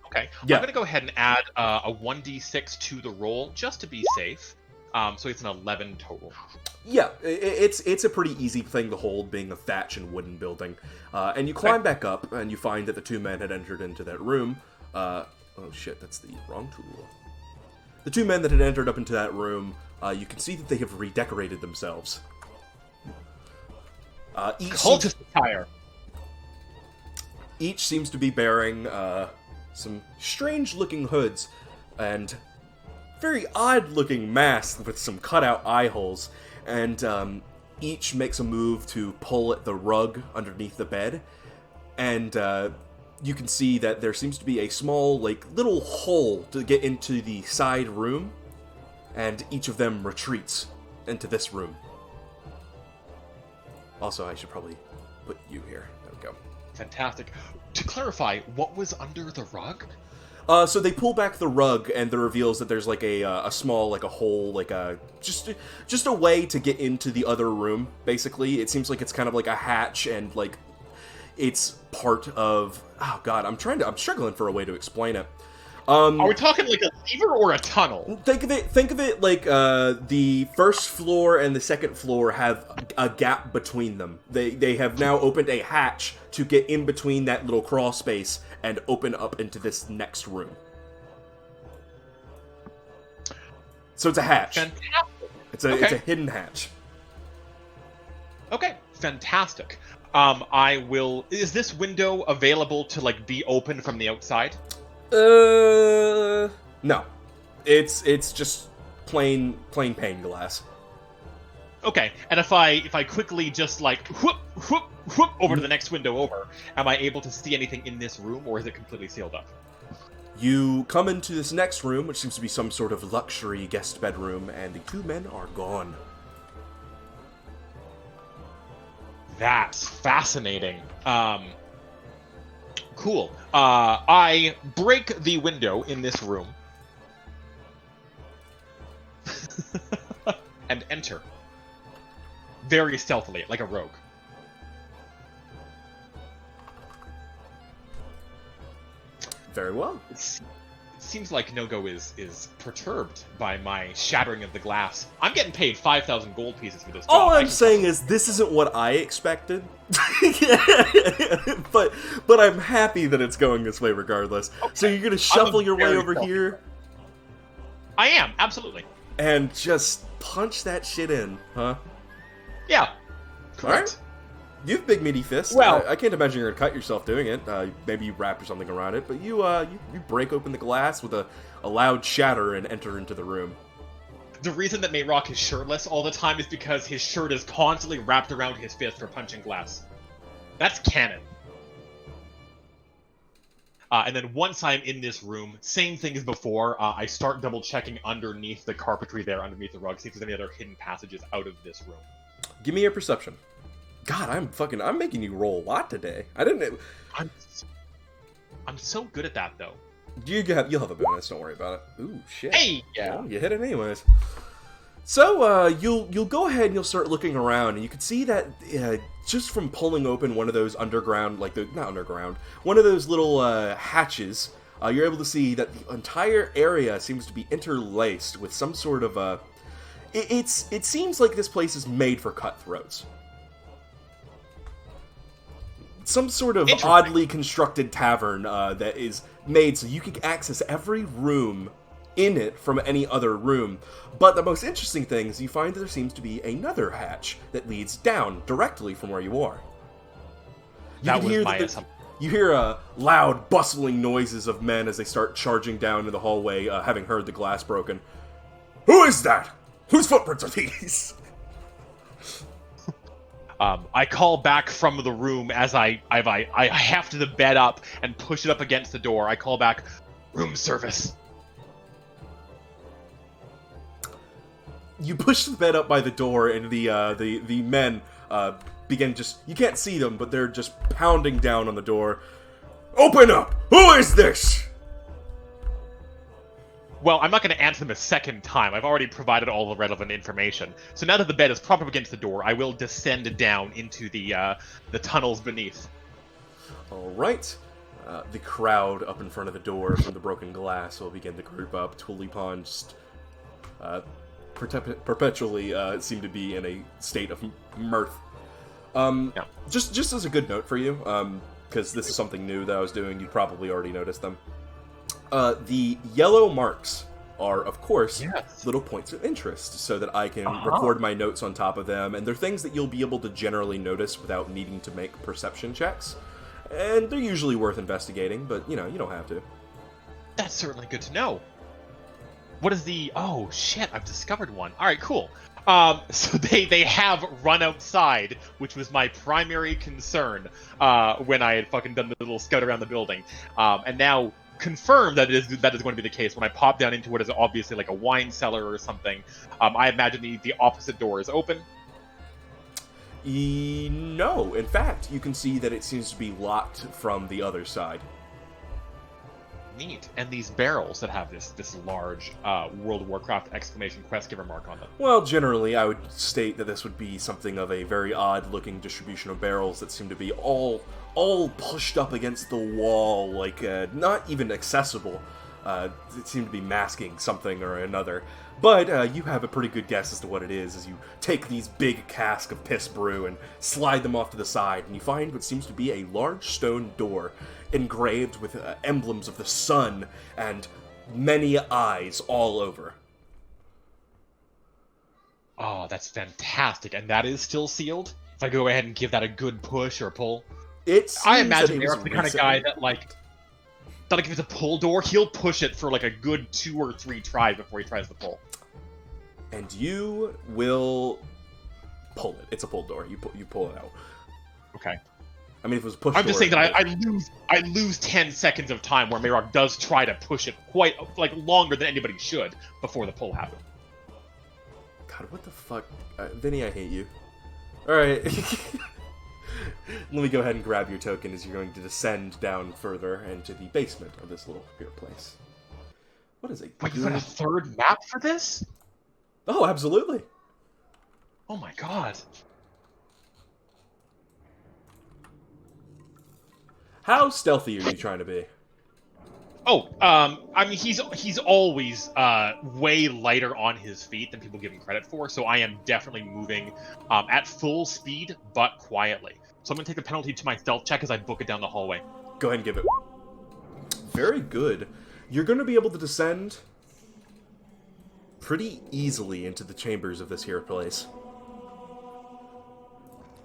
Okay. Yeah. I'm going to go ahead and add a 1d6 to the roll, just to be safe. So it's an 11 total. Yeah, it's a pretty easy thing to hold, being a thatch and wooden building. And you climb back up, and you find that the two men had entered into that room. Oh shit, that's the wrong tool. The two men that had entered up into that room, you can see that they have redecorated themselves. Cultist attire. Each seems to be bearing some strange-looking hoods and very odd-looking masks with some cutout eye holes. And each makes a move to pull at the rug underneath the bed. And you can see that there seems to be a small, little hole to get into the side room. And each of them retreats into this room. Also, I should probably put you here. There we go. Fantastic. To clarify, what was under the rug? So they pull back the rug, and it reveals that there's a small a hole, just a way to get into the other room. Basically, it seems like it's kind of like a hatch, and it's part of. Oh God, I'm struggling for a way to explain it. Are we talking like a lever or a tunnel? Think of it like the first floor and the second floor have a gap between them. They have now opened a hatch to get in between that little crawl space and open up into this next room. So it's a hatch. Fantastic. It's a hidden hatch. Okay, fantastic. I will. Is this window available to be open from the outside? No. It's just plain pane glass. Okay, and if I quickly just whoop whoop whoop over to the next window over, am I able to see anything in this room, or is it completely sealed up? You come into this next room, which seems to be some sort of luxury guest bedroom, and the two men are gone. That's fascinating. Cool. I break the window in this room and enter. Very stealthily, like a rogue. Very well. It seems like Nogo is perturbed by my shattering of the glass. I'm getting paid 5,000 gold pieces for this job. All I'm saying is this isn't what I expected. but I'm happy that it's going this way regardless. Okay. So you're going to shuffle your way over here? I am, absolutely. And just punch that shit in, huh? Yeah. Correct. You have big meaty fists. Well- I can't imagine you're gonna cut yourself doing it. Maybe you wrap or something around it, but you break open the glass with a loud shatter and enter into the room. The reason that Maeroc is shirtless all the time is because his shirt is constantly wrapped around his fist for punching glass. That's canon. And then once I'm in this room, same thing as before, I start double-checking underneath the carpentry there, underneath the rug, see if there's any other hidden passages out of this room. Give me your perception. God, I'm making you roll a lot today. I didn't... I'm so good at that, though. You'll have a bonus, don't worry about it. Ooh, shit. Hey! Yeah. Well, you hit it anyways. So, you'll go ahead and you'll start looking around, and you can see that just from pulling open one of those underground, not underground, one of those little hatches, you're able to see that the entire area seems to be interlaced with some sort of it seems like this place is made for cutthroats. Some sort of oddly constructed tavern that is made so you can access every room in it from any other room. But the most interesting thing is you find that there seems to be another hatch that leads down directly from where you are. That was my assumption. You hear loud, bustling noises of men as they start charging down in the hallway, having heard the glass broken. Who is that? Whose footprints are these? I call back from the room as I heft the bed up and push it up against the door. I call back, room service. You push the bed up by the door, and the men begin you can't see them, but they're just pounding down on the door. Open up! Who is this? Well, I'm not going to answer them a second time. I've already provided all the relevant information. So now that the bed is propped up against the door, I will descend down into the tunnels beneath. All right. The crowd up in front of the door from the broken glass will begin to group up. Tulipon just perpetually seem to be in a state of mirth. Yeah. Just as a good note for you, because this is something new that I was doing, you'd probably already noticed them. The yellow marks are, of course, little points of interest, so that I can record my notes on top of them, and they're things that you'll be able to generally notice without needing to make perception checks. And they're usually worth investigating, but, you don't have to. That's certainly good to know. What is the... Oh, shit, I've discovered one. Alright, cool. So they have run outside, which was my primary concern when I had fucking done the little scout around the building. And now... confirm that is going to be the case when I pop down into what is obviously like a wine cellar or something. I imagine the opposite door is open. No, in fact, you can see that it seems to be locked from the other side. Neat. And these barrels that have this large World of Warcraft exclamation quest giver mark on them. Well, generally, I would state that this would be something of a very odd-looking distribution of barrels that seem to be all pushed up against the wall, like not even accessible. It seemed to be masking something or another. But you have a pretty good guess as to what it is as you take these big casks of piss brew and slide them off to the side, and you find what seems to be a large stone door engraved with emblems of the sun and many eyes all over. Oh, that's fantastic. And that is still sealed? If I go ahead and give that a good push or pull? I imagine Eric's the kind of guy that, if it's a pull door, he'll push it for, a good 2 or 3 tries before he tries to pull. And you will pull it. It's a pull door. You pull it out. Okay. I mean, if it was a push I'm door... just saying that I lose 10 seconds of time where Maeroc does try to push it quite, longer than anybody should before the pull happens. God, what the fuck? Vinny, I hate you. Alright. Let me go ahead and grab your token as you're going to descend down further into the basement of this little beer place. What is it? Wait, you got a third map for this? Oh, absolutely. Oh my god. How stealthy are you trying to be? Oh, I mean, he's always way lighter on his feet than people give him credit for, so I am definitely moving at full speed, but quietly. So I'm going to take the penalty to my stealth check as I book it down the hallway. Go ahead and give it. Very good. You're going to be able to descend pretty easily into the chambers of this here place.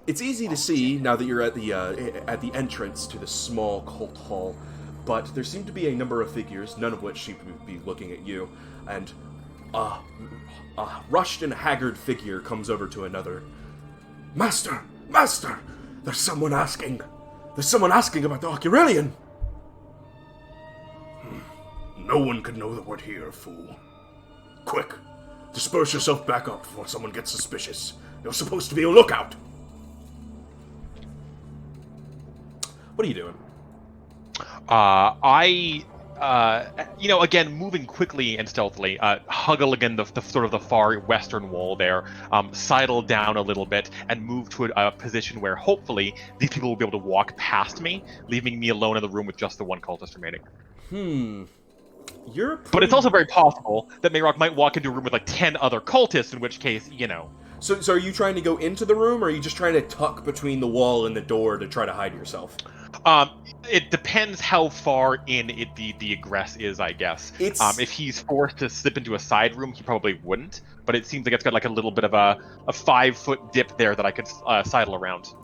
It's easy to see now that you're at the entrance to the small cult hall, but there seem to be a number of figures, none of which seem to be looking at you, and a rushed and haggard figure comes over to another. Master! Master! There's someone asking about the Ocurelian! No one could know that we're here, fool. Quick, disperse yourself back up before someone gets suspicious. You're supposed to be a lookout. What are you doing? Again, moving quickly and stealthily, huggle again the sort of the far western wall there, sidle down a little bit, and move to a position where hopefully these people will be able to walk past me, leaving me alone in the room with just the one cultist remaining. But it's also very possible that Maeroc might walk into a room with like 10 other cultists, in which case, So are you trying to go into the room, or are you just trying to tuck between the wall and the door to try to hide yourself? It depends how far in the egress is, I guess. If he's forced to slip into a side room, he probably wouldn't. But it seems like it's got like a little bit of a 5-foot dip there that I could sidle around.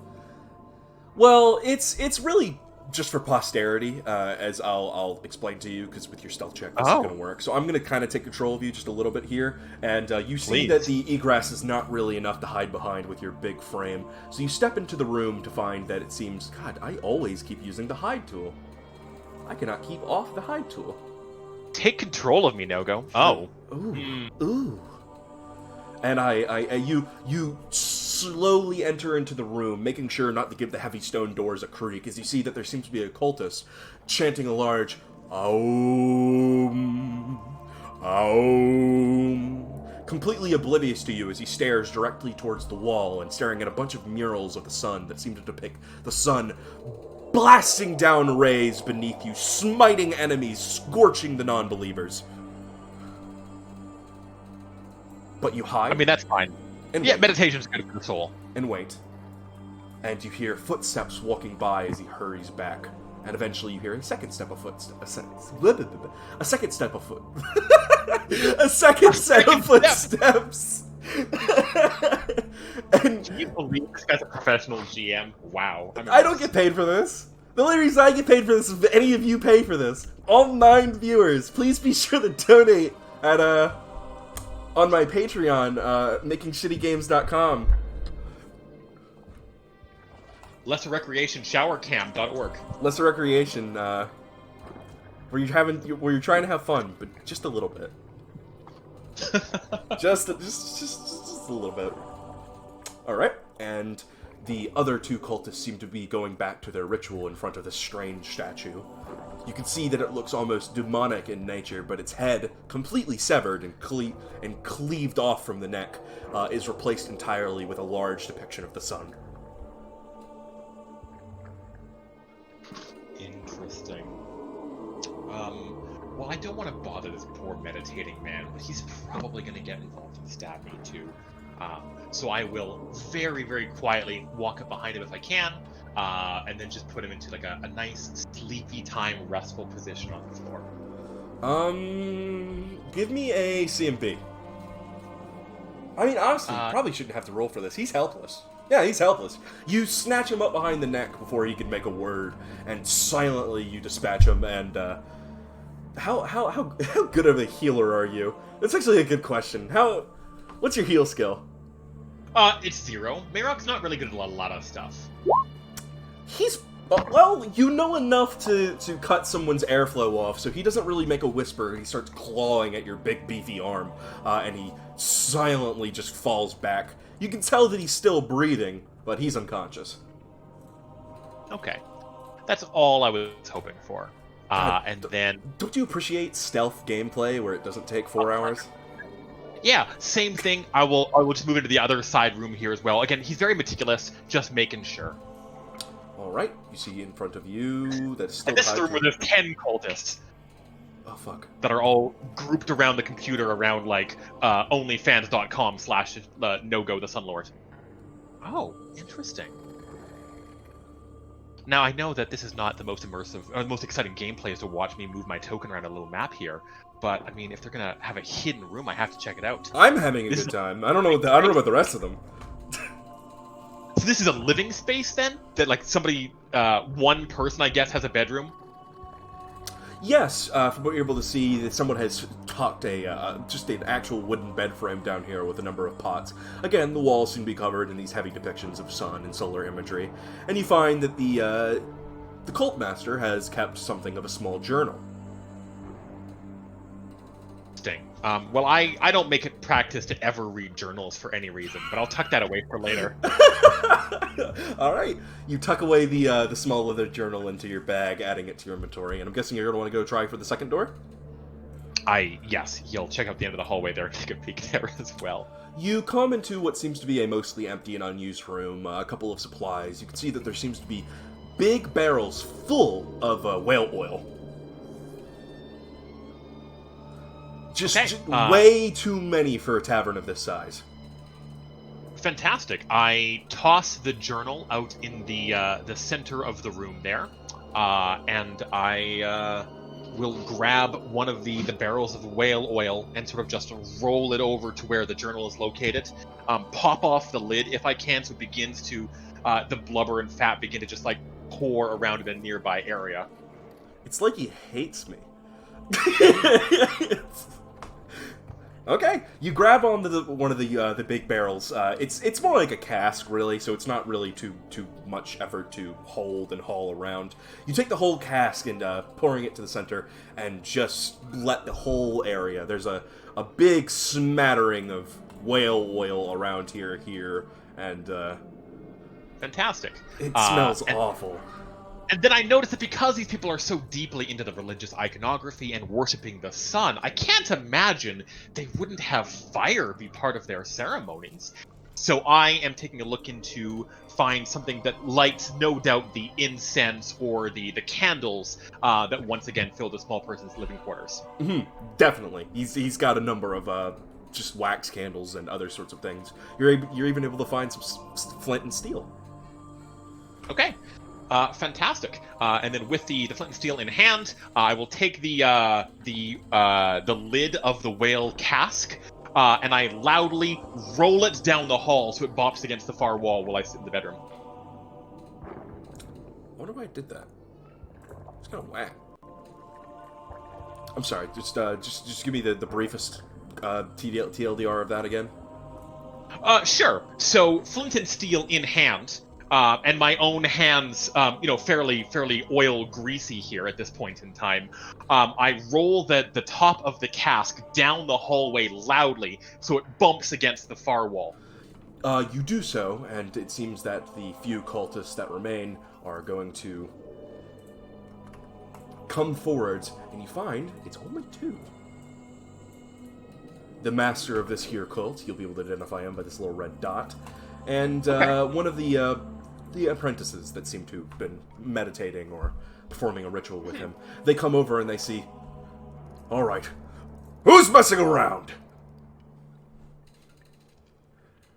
Well, it's really just for posterity, as I'll explain to you, because with your stealth check, this is going to work. So I'm going to kind of take control of you just a little bit here, and you see that the egress is not really enough to hide behind with your big frame. So you step into the room to find that it seems, God, I always keep using the hide tool. I cannot keep off the hide tool. Take control of me, Nogo. Oh. Ooh. And you slowly enter into the room, making sure not to give the heavy stone doors a creak, as you see that there seems to be a cultist chanting a large Aum, Aum, completely oblivious to you as he stares directly towards the wall and staring at a bunch of murals of the sun that seem to depict the sun blasting down rays beneath you, smiting enemies, scorching the non-believers. But you hide. I mean, that's fine. And yeah, wait. meditation's good for the soul. And wait. And you hear footsteps walking by as he hurries back. And eventually you hear a second step of footsteps. A second step of foot. A second set of footsteps. And Can you believe this guy's a professional GM? Wow. I don't get paid for this. The only reason I get paid for this is if any of you pay for this. All 9 viewers, please be sure to donate at on my Patreon, makingshittygames.com. LesserRecreationShowerCam.org. Lesser Recreation, where you're trying to have fun, but just a little bit. just a little bit. All right, and the other 2 cultists seem to be going back to their ritual in front of this strange statue. You can see that it looks almost demonic in nature, but its head, completely severed and cleaved off from the neck, is replaced entirely with a large depiction of the sun. Interesting. Well, I don't want to bother this poor meditating man, but he's probably going to get involved and stab me too. So I will very, very quietly walk up behind him if I can, and then just put him into like a nice, sleepy time, restful position on the floor. Give me a CMB. I mean, honestly, you probably shouldn't have to roll for this. He's helpless. Yeah, he's helpless. You snatch him up behind the neck before he can make a word, and silently you dispatch him, and, how good of a healer are you? That's actually a good question. What's your heal skill? It's 0. Mayroc's not really good at a lot of stuff. He's, well, you know enough to cut someone's airflow off, so he doesn't really make a whisper. He starts clawing at your big, beefy arm, and he silently just falls back. You can tell that he's still breathing, but he's unconscious. Okay. That's all I was hoping for. And then... Don't you appreciate stealth gameplay where it doesn't take 4 hours? Yeah, same thing. I will just move into the other side room here as well. Again, he's very meticulous, just making sure. Alright, you see in front of you that's still... And this is the room where there's 10 cultists. Oh, fuck. That are all grouped around the computer around, like, onlyfans.com/Nogo the Sunlord. Oh, interesting. Now, I know that this is not the most immersive, or the most exciting gameplay is to watch me move my token around a little map here, but, I mean, if they're gonna have a hidden room, I have to check it out. I'm having a good time. I don't know about the rest of them. So this is a living space then? That like somebody, one person I guess has a bedroom? Yes, from what you're able to see, that someone has tucked just an actual wooden bed frame down here with a number of pots. Again, the walls seem to be covered in these heavy depictions of sun and solar imagery, and you find that the cult master has kept something of a small journal. Interesting. Well, I don't make it practice to ever read journals for any reason, but I'll tuck that away for later. All right, you tuck away the small leather journal into your bag, adding it to your inventory, and I'm guessing you're going to want to go try for the second door? Yes, you'll check out the end of the hallway there and take a peek there as well. You come into what seems to be a mostly empty and unused room, a couple of supplies. You can see that there seems to be big barrels full of whale oil. Just way too many for a tavern of this size. Fantastic. I toss the journal out in the center of the room there, and I will grab one of the barrels of whale oil and sort of just roll it over to where the journal is located. Pop off the lid if I can, so it begins to the blubber and fat begin to just like pour around in a nearby area. It's like he hates me. Okay, you grab onto one of the big barrels. It's more like a cask, really, so it's not really too much effort to hold and haul around. You take the whole cask and pouring it to the center, and just let the whole area. There's a big smattering of whale oil around here, and fantastic. It smells awful. And then I noticed that because these people are so deeply into the religious iconography and worshipping the sun, I can't imagine they wouldn't have fire be part of their ceremonies. So I am taking a look into find something that lights, no doubt, the incense or the candles that once again fill the small person's living quarters. Mm-hmm. Definitely. He's got a number of just wax candles and other sorts of things. You're even able to find some flint and steel. Okay. Fantastic. And then with the flint and steel in hand, I will take the lid of the whale cask, and I loudly roll it down the hall so it bops against the far wall while I sit in the bedroom. I wonder why I did that. It's kind of whack. I'm sorry. Just give me the briefest TLDR of that again. Sure. So flint and steel in hand. And my own hands, fairly oil greasy here at this point in time. I roll the top of the cask down the hallway loudly so it bumps against the far wall. You do so, and it seems that the few cultists that remain are going to come forwards, and you find it's only two. The master of this here cult, you'll be able to identify him by this little red dot, and one of the apprentices that seem to have been meditating or performing a ritual with him. They come over and they see, all right, who's messing around?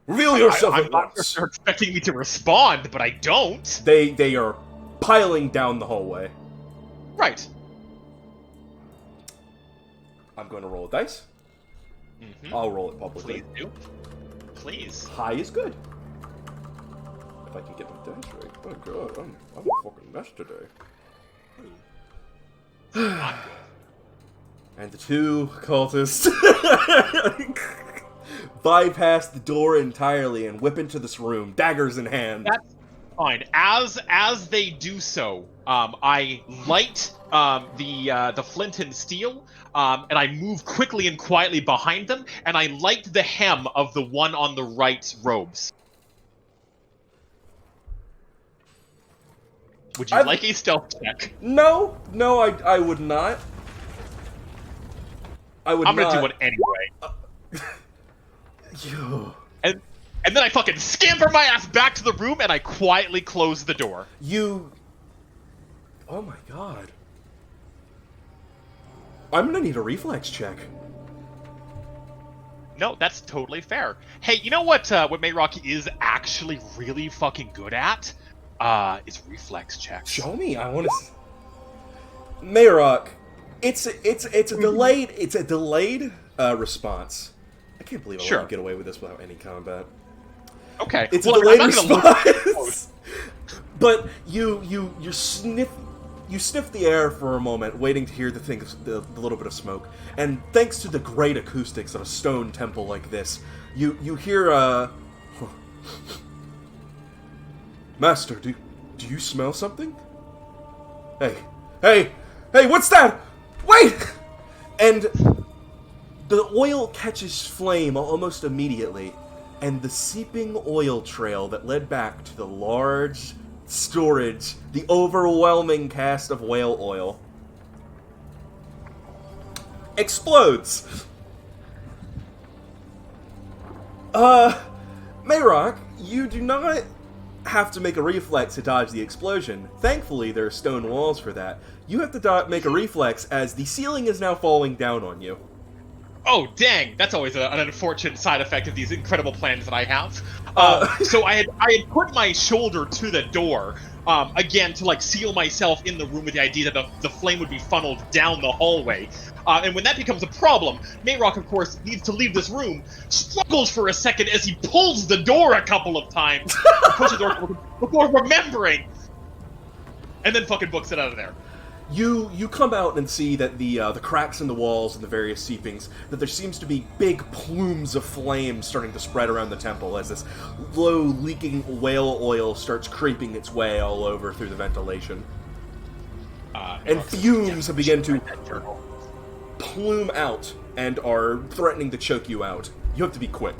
Reveal yourself at once. They're expecting me to respond, but I don't. They are piling down the hallway. Right. I'm going to roll a dice. Mm-hmm. I'll roll it publicly. Please do. Please. High is good. If I can get my dice right. Oh god, I'm a fucking mess today. And the two cultists bypass the door entirely and whip into this room, daggers in hand. That's fine. As they do so, I light the flint and steel, and I move quickly and quietly behind them, and I light the hem of the one on the right's robes. Would you like a stealth check? No, I would not. I'm gonna do it anyway. And then I fucking scamper my ass back to the room and I quietly close the door. Oh my god. I'm gonna need a reflex check. No, that's totally fair. Hey, you know what Maeroc is actually really fucking good at? Is reflex checks. Show me. I want to. Maeroc, it's a delayed response. I can't believe I let you get away with this without any combat. Okay. It's well, a delayed I'm not gonna response. But you sniff the air for a moment, waiting to hear the little bit of smoke. And thanks to the great acoustics of a stone temple like this, you hear Master, do you smell something? Hey, what's that? Wait! And the oil catches flame almost immediately, and the seeping oil trail that led back to the large storage, the overwhelming cast of whale oil, explodes. Maeroc, you do not have to make a reflex to dodge the explosion. Thankfully, there are stone walls for that. You have to make a reflex as the ceiling is now falling down on you. Oh, dang! That's always an unfortunate side effect of these incredible plans that I have. So I had put my shoulder to the door, again, to, like, seal myself in the room with the idea that the flame would be funneled down the hallway. And when that becomes a problem, Maeroc, of course, needs to leave this room, struggles for a second as he pulls the door a couple of times, pushes the door before remembering, and then fucking books it out of there. You come out and see that the cracks in the walls and the various seepings, that there seems to be big plumes of flame starting to spread around the temple as this low leaking whale oil starts creeping its way all over through the ventilation. And fumes have begun to plume out and are threatening to choke you out. You have to be quick.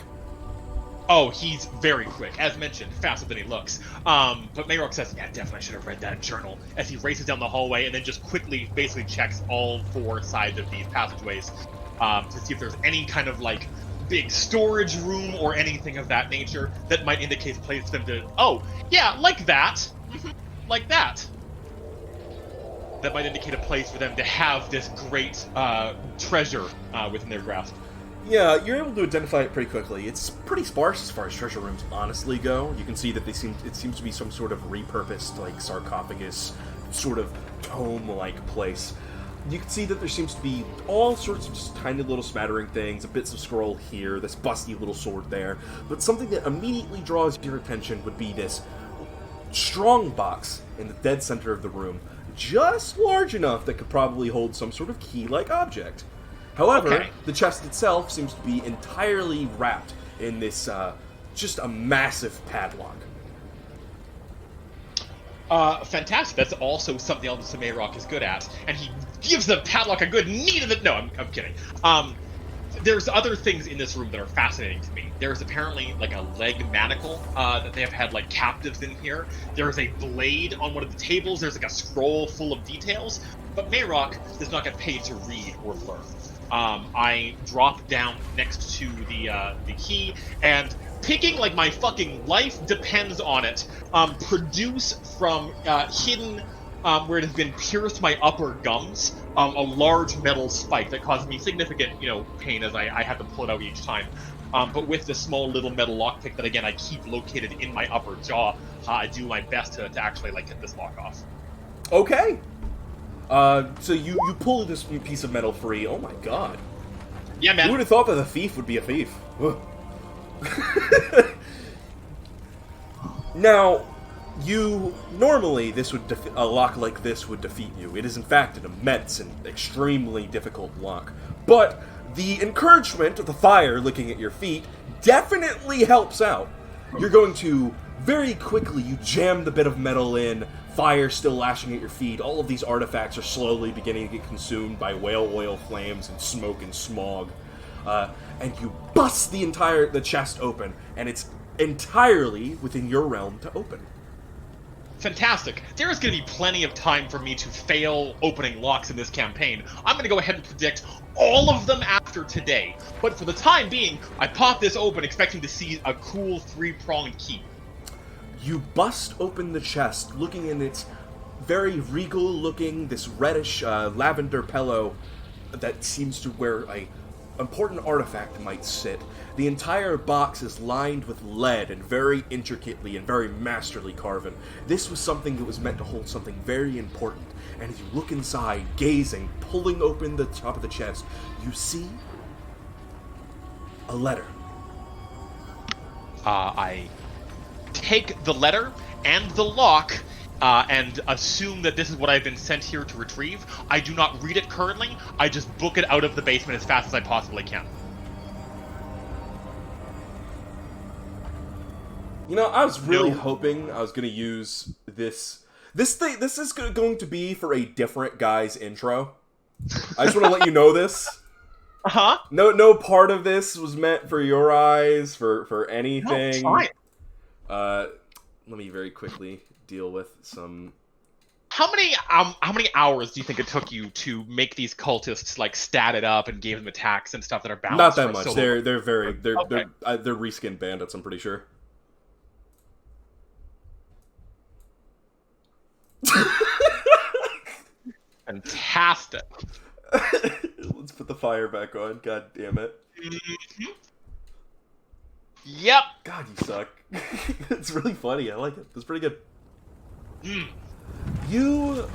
Oh, he's very quick. As mentioned, faster than he looks. But Maeroc says, yeah, definitely should have read that journal, as he races down the hallway and then just quickly basically checks all four sides of these passageways to see if there's any kind of, like, big storage room or anything of that nature that might indicate a place for them to... Oh, yeah, like that. Like that. That might indicate a place for them to have this great treasure within their grasp. Yeah, you're able to identify it pretty quickly. It's pretty sparse as far as treasure rooms honestly go. You can see that it seems to be some sort of repurposed, like, sarcophagus, sort of tome-like place. You can see that there seems to be all sorts of just tiny little smattering things, bits of scroll here, this busty little sword there, but something that immediately draws your attention would be this strong box in the dead center of the room, just large enough that could probably hold some sort of key-like object. However, the chest itself seems to be entirely wrapped in this, just a massive padlock. Fantastic. That's also something else that Maeroc is good at, and he gives the padlock a good knee to the... No, I'm kidding. There's other things in this room that are fascinating to me. There's apparently, like, a leg manacle that they have had, like, captives in here. There's a blade on one of the tables. There's, like, a scroll full of details. But Maeroc does not get paid to read or learn. I drop down next to the key, and picking, like, my fucking life depends on it, produce from hidden where it has been pierced my upper gums, a large metal spike that caused me significant, pain as I have to pull it out each time. But with the small little metal lockpick that, again, I keep located in my upper jaw, I do my best to actually, like, get this lock off. Okay. So you pull this piece of metal free. Oh my god. Yeah, man. Who would have thought that a thief would be a thief? Now, normally a lock like this would defeat you. It is in fact an immense and extremely difficult lock. But the encouragement of the fire licking at your feet definitely helps out. You're going to very quickly, you jam the bit of metal in, fire still lashing at your feet. All of these artifacts are slowly beginning to get consumed by whale oil flames and smoke and smog. And you bust the chest open, and it's entirely within your realm to open. Fantastic. There is going to be plenty of time for me to fail opening locks in this campaign. I'm going to go ahead and predict all of them after today. But for the time being, I pop this open expecting to see a cool 3-pronged key. You bust open the chest, looking in its very regal-looking, this reddish lavender pillow that seems to where a important artifact might sit. The entire box is lined with lead and very intricately and very masterly carven. This was something that was meant to hold something very important. And as you look inside, gazing, pulling open the top of the chest, you see a letter. I take the letter and the lock, and assume that this is what I've been sent here to retrieve. I do not read it currently. I just book it out of the basement as fast as I possibly can. You know, I was really hoping I was going to use this. This is going to be for a different guy's intro. I just want to let you know this. Uh-huh. No part of this was meant for your eyes, for anything. No, fine. Let me very quickly deal with some... How many hours do you think it took you to make these cultists like stat it up and gave them attacks and stuff that are balanced? Not that much. They're Okay. they're reskin bandits, I'm pretty sure. Fantastic. Let's put the fire back on. God damn it. Mm-hmm. Yep. God, you suck. It's really funny. I like it. It's pretty good. You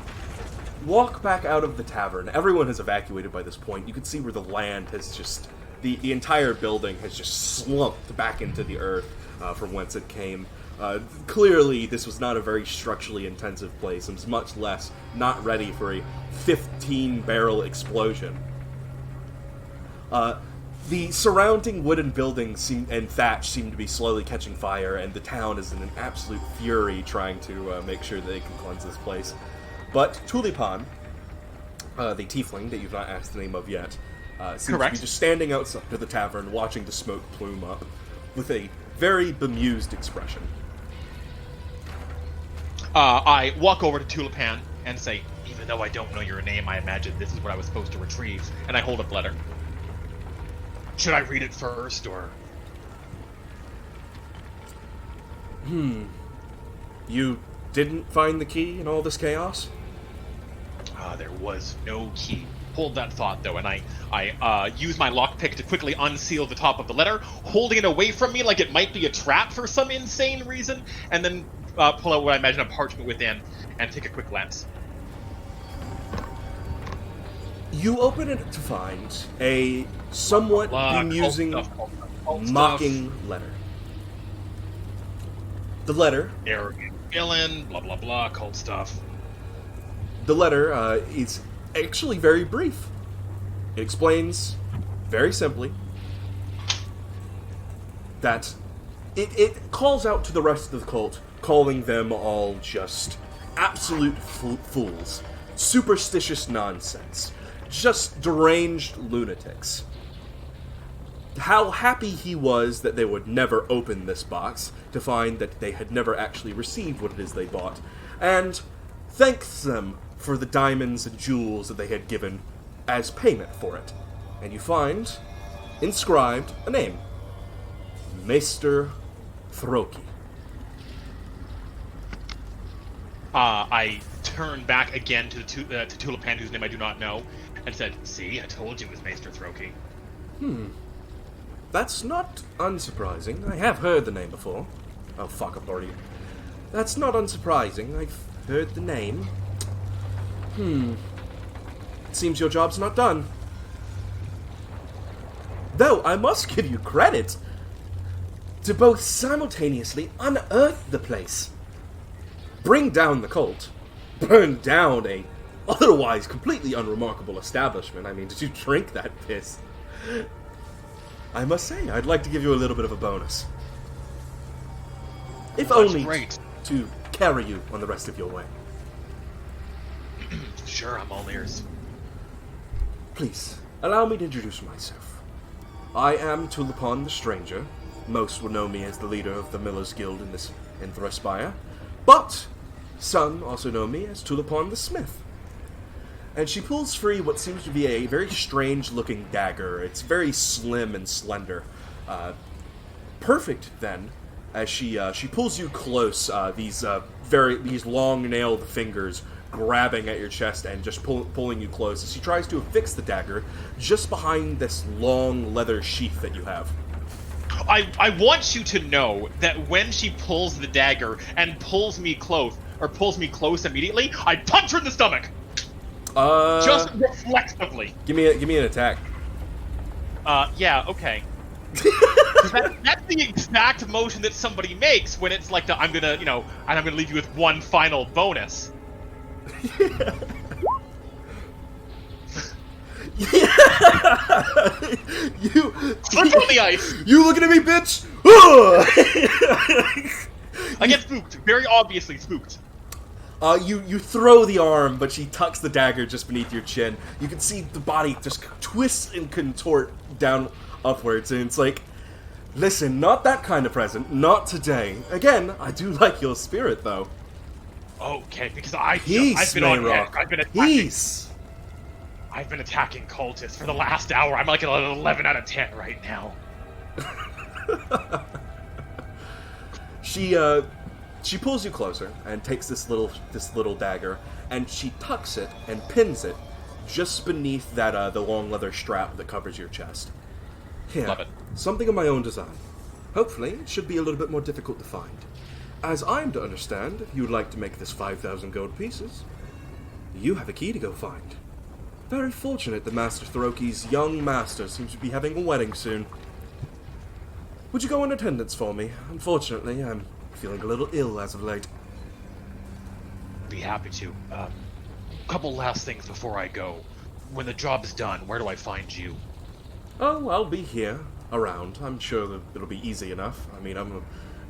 walk back out of the tavern. Everyone has evacuated by this point. You can see where the land has just... The entire building has just slumped back into the earth from whence it came. Clearly, this was not a very structurally intensive place. It was much less not ready for a 15-barrel explosion. The surrounding wooden buildings and thatch seem to be slowly catching fire, and the town is in an absolute fury trying to make sure that they can cleanse this place. But Tulipan, the tiefling that you've not asked the name of yet, seems to be just standing outside of the tavern, watching the smoke plume up, with a very bemused expression. I walk over to Tulipan and say, even though I don't know your name, I imagine this is what I was supposed to retrieve, and I hold up the letter. Should I read it first, or...? You didn't find the key in all this chaos? There was no key. Hold that thought, though, and I use my lockpick to quickly unseal the top of the letter, holding it away from me like it might be a trap for some insane reason, and then pull out what I imagine a parchment within, and take a quick glance. You open it to find a somewhat bemusing, mocking letter. The letter... Arrogant villain, blah blah blah, cult stuff. The letter is actually very brief. It explains, very simply, that it calls out to the rest of the cult, calling them all just absolute fools. Superstitious nonsense. Just deranged lunatics. How happy he was that they would never open this box to find that they had never actually received what it is they bought, and thanks them for the diamonds and jewels that they had given as payment for it. And you find inscribed a name. Maester Throki. I turn back again to Tulipan, whose name I do not know, and said, "See, I told you it was Maester Throki." That's not unsurprising. I have heard the name before. Oh, fuck, I've already... That's not unsurprising. I've heard the name. It seems your job's not done. Though, I must give you credit to both simultaneously unearth the place, bring down the cult, burn down a otherwise completely unremarkable establishment. I mean, did you drink that piss? I must say, I'd like to give you a little bit of a bonus. If only to carry you on the rest of your way. Sure, I'm all ears. Please, allow me to introduce myself. I am Tulipan the Stranger. Most will know me as the leader of the Millers Guild in Threspire. But some also know me as Tulipan the Smith. And she pulls free what seems to be a very strange-looking dagger. It's very slim and slender. Perfect, then, as she pulls you close, these long-nailed fingers grabbing at your chest and just pulling you close as she tries to affix the dagger just behind this long leather sheath that you have. I want you to know that when she pulls the dagger and pulls me close immediately, I punch her in the stomach! Just reflexively. Give me an attack. Yeah, okay. 'Cause that's the exact motion that somebody makes when it's like I'm gonna, and I'm gonna leave you with one final bonus. You Slip on the ice. You looking at me, bitch? I get spooked. Very obviously spooked. You throw the arm, but she tucks the dagger just beneath your chin. You can see the body just twist and contort down upwards, and it's like, listen, not that kind of present, not today. Again, I do like your spirit, though. Okay, because Peace, I've been on Maeroc. I've been attacking. Peace. I've been attacking cultists for the last hour. I'm like at an 11 out of 10 right now. She pulls you closer and takes this little dagger, and she tucks it and pins it just beneath that the long leather strap that covers your chest. Here, Love it. something of my own design. Hopefully, it should be a little bit more difficult to find. As I'm to understand, if you'd like to make this 5,000 gold pieces, you have a key to go find. Very fortunate that Master Throki's young master seems to be having a wedding soon. Would you go in attendance for me? Unfortunately, I'm feeling a little ill as of late. Be happy to. Couple last things before I go. When the job's done, where do I find you? Oh, I'll be here, around. I'm sure that it'll be easy enough. I mean, I'm a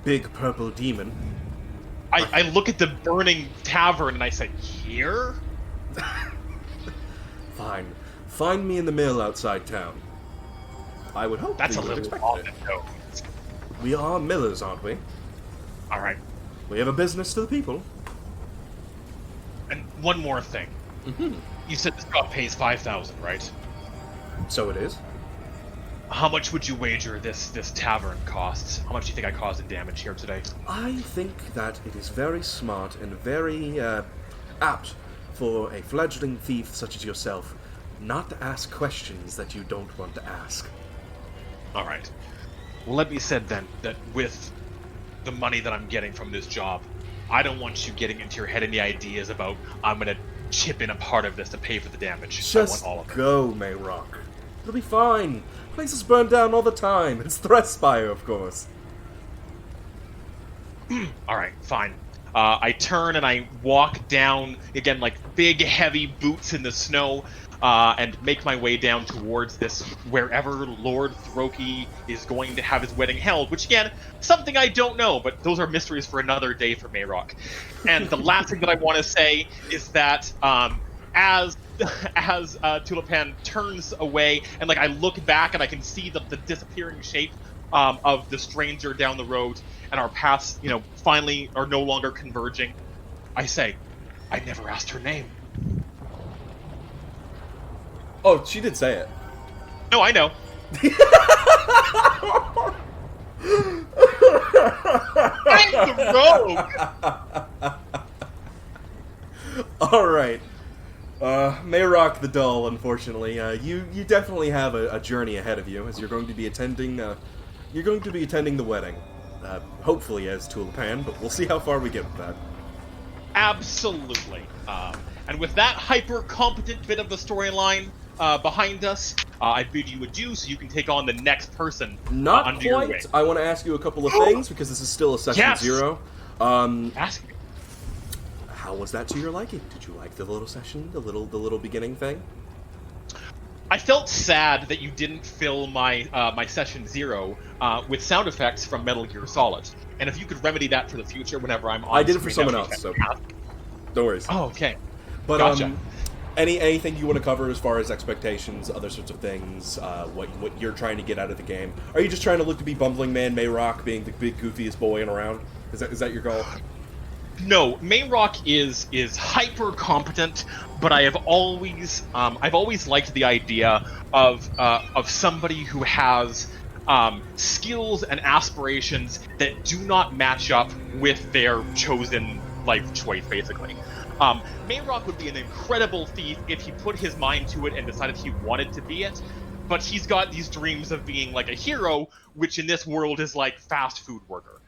big purple demon. I look at the burning tavern and I say, here? Fine. Find me in the mill outside town. I would hope That's we a would have little expected odd, it. though. We are millers, aren't we? Alright. We have a business to the people. And one more thing. Mm-hmm. You said this job pays 5,000, right? So it is. How much would you wager this tavern costs? How much do you think I caused in damage here today? I think that it is very smart and very apt for a fledgling thief such as yourself not to ask questions that you don't want to ask. Alright. Well, let me said then that with the money that I'm getting from this job, I don't want you getting into your head any ideas about I'm gonna chip in a part of this to pay for the damage. I Just want all of it. go, Maeroc. It'll be fine. Places burn down all the time. It's Threspire, of course. Alright, fine. I turn and I walk down, again, like big, heavy boots in the snow, and make my way down towards this, wherever Lord Throki is going to have his wedding held, which, again, something I don't know, but those are mysteries for another day for Maeroc. And the last thing that I want to say is that, as Tulipan turns away, and, like, I look back and I can see the disappearing shape of the stranger down the road, and our paths, finally are no longer converging, I say, I never asked her name. Oh, she did say it. No, I know. I'm the rogue! Alright. Maeroc the Dull, unfortunately. You definitely have a journey ahead of you, as you're going to be attending the wedding. Hopefully as Tulipan, but we'll see how far we get with that. Absolutely. And with that hyper-competent bit of the storyline behind us, I bid you adieu so you can take on the next person Not under your wing. quite. I want to ask you a couple of things, because this is still a session Yes! 0. Ask me. How was that to your liking? Did you like the little session, the little beginning thing? I felt sad that you didn't fill my my session 0 with sound effects from Metal Gear Solid. And if you could remedy that for the future whenever I'm on I did it for screen, someone that would be else, so fantastic. don't worry. Oh, okay. But Gotcha. anything you want to cover as far as expectations, other sorts of things, what you're trying to get out of the game? Are you just trying to look to be bumbling man Maeroc, being the big goofiest boy in around? Is that your goal? No, Maeroc is hyper competent, but I've always liked the idea of somebody who has skills and aspirations that do not match up with their chosen life choice, basically. Maeroc would be an incredible thief if he put his mind to it and decided he wanted to be it, but he's got these dreams of being like a hero, which in this world is like fast food worker,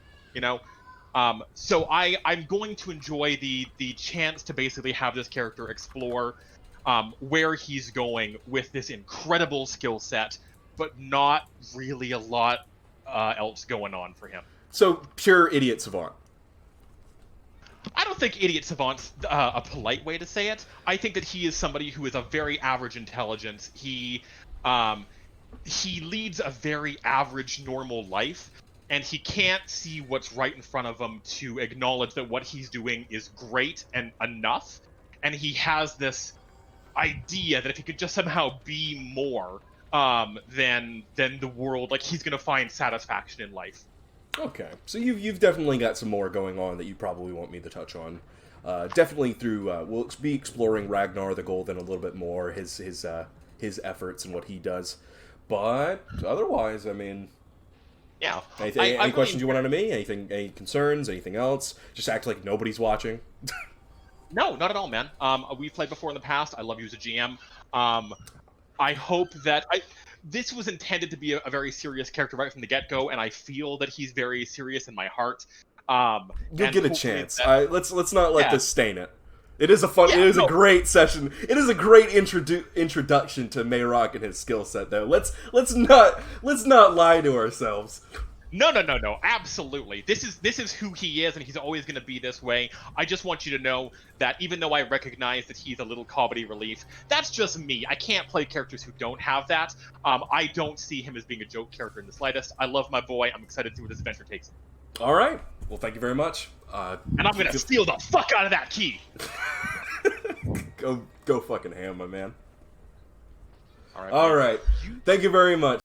So I'm going to enjoy the chance to basically have this character explore where he's going with this incredible skill set but not really a lot else going on for him. So, pure idiot savant. I don't think idiot savant's a polite way to say it. I think that he is somebody who is a very average intelligence. He leads a very average, normal life, and he can't see what's right in front of him to acknowledge that what he's doing is great and enough. And he has this idea that if he could just somehow be more than the world, like, he's gonna find satisfaction in life. Okay, so you've definitely got some more going on that you probably want me to touch on. Definitely through we'll be exploring Ragnar the Golden a little bit more, his efforts and what he does. But otherwise, I mean, yeah. Any questions you want on me? Any concerns? Anything else? Just act like nobody's watching. No, not at all, man. We've played before in the past. I love you as a GM. I hope that this was intended to be a very serious character right from the get-go, and I feel that he's very serious in my heart. You'll get a chance. Let's not let this stain it. It is a fun. A great session. It is a great introduction to Maeroc and his skill set, though. Let's not lie to ourselves. No. Absolutely. This is who he is, and he's always going to be this way. I just want you to know that even though I recognize that he's a little comedy relief, that's just me. I can't play characters who don't have that. I don't see him as being a joke character in the slightest. I love my boy. I'm excited to see where this adventure takes him. All right. Well, thank you very much. And I'm going to steal the fuck out of that key. Go fucking ham, my man. All right. All right. Thank you very much.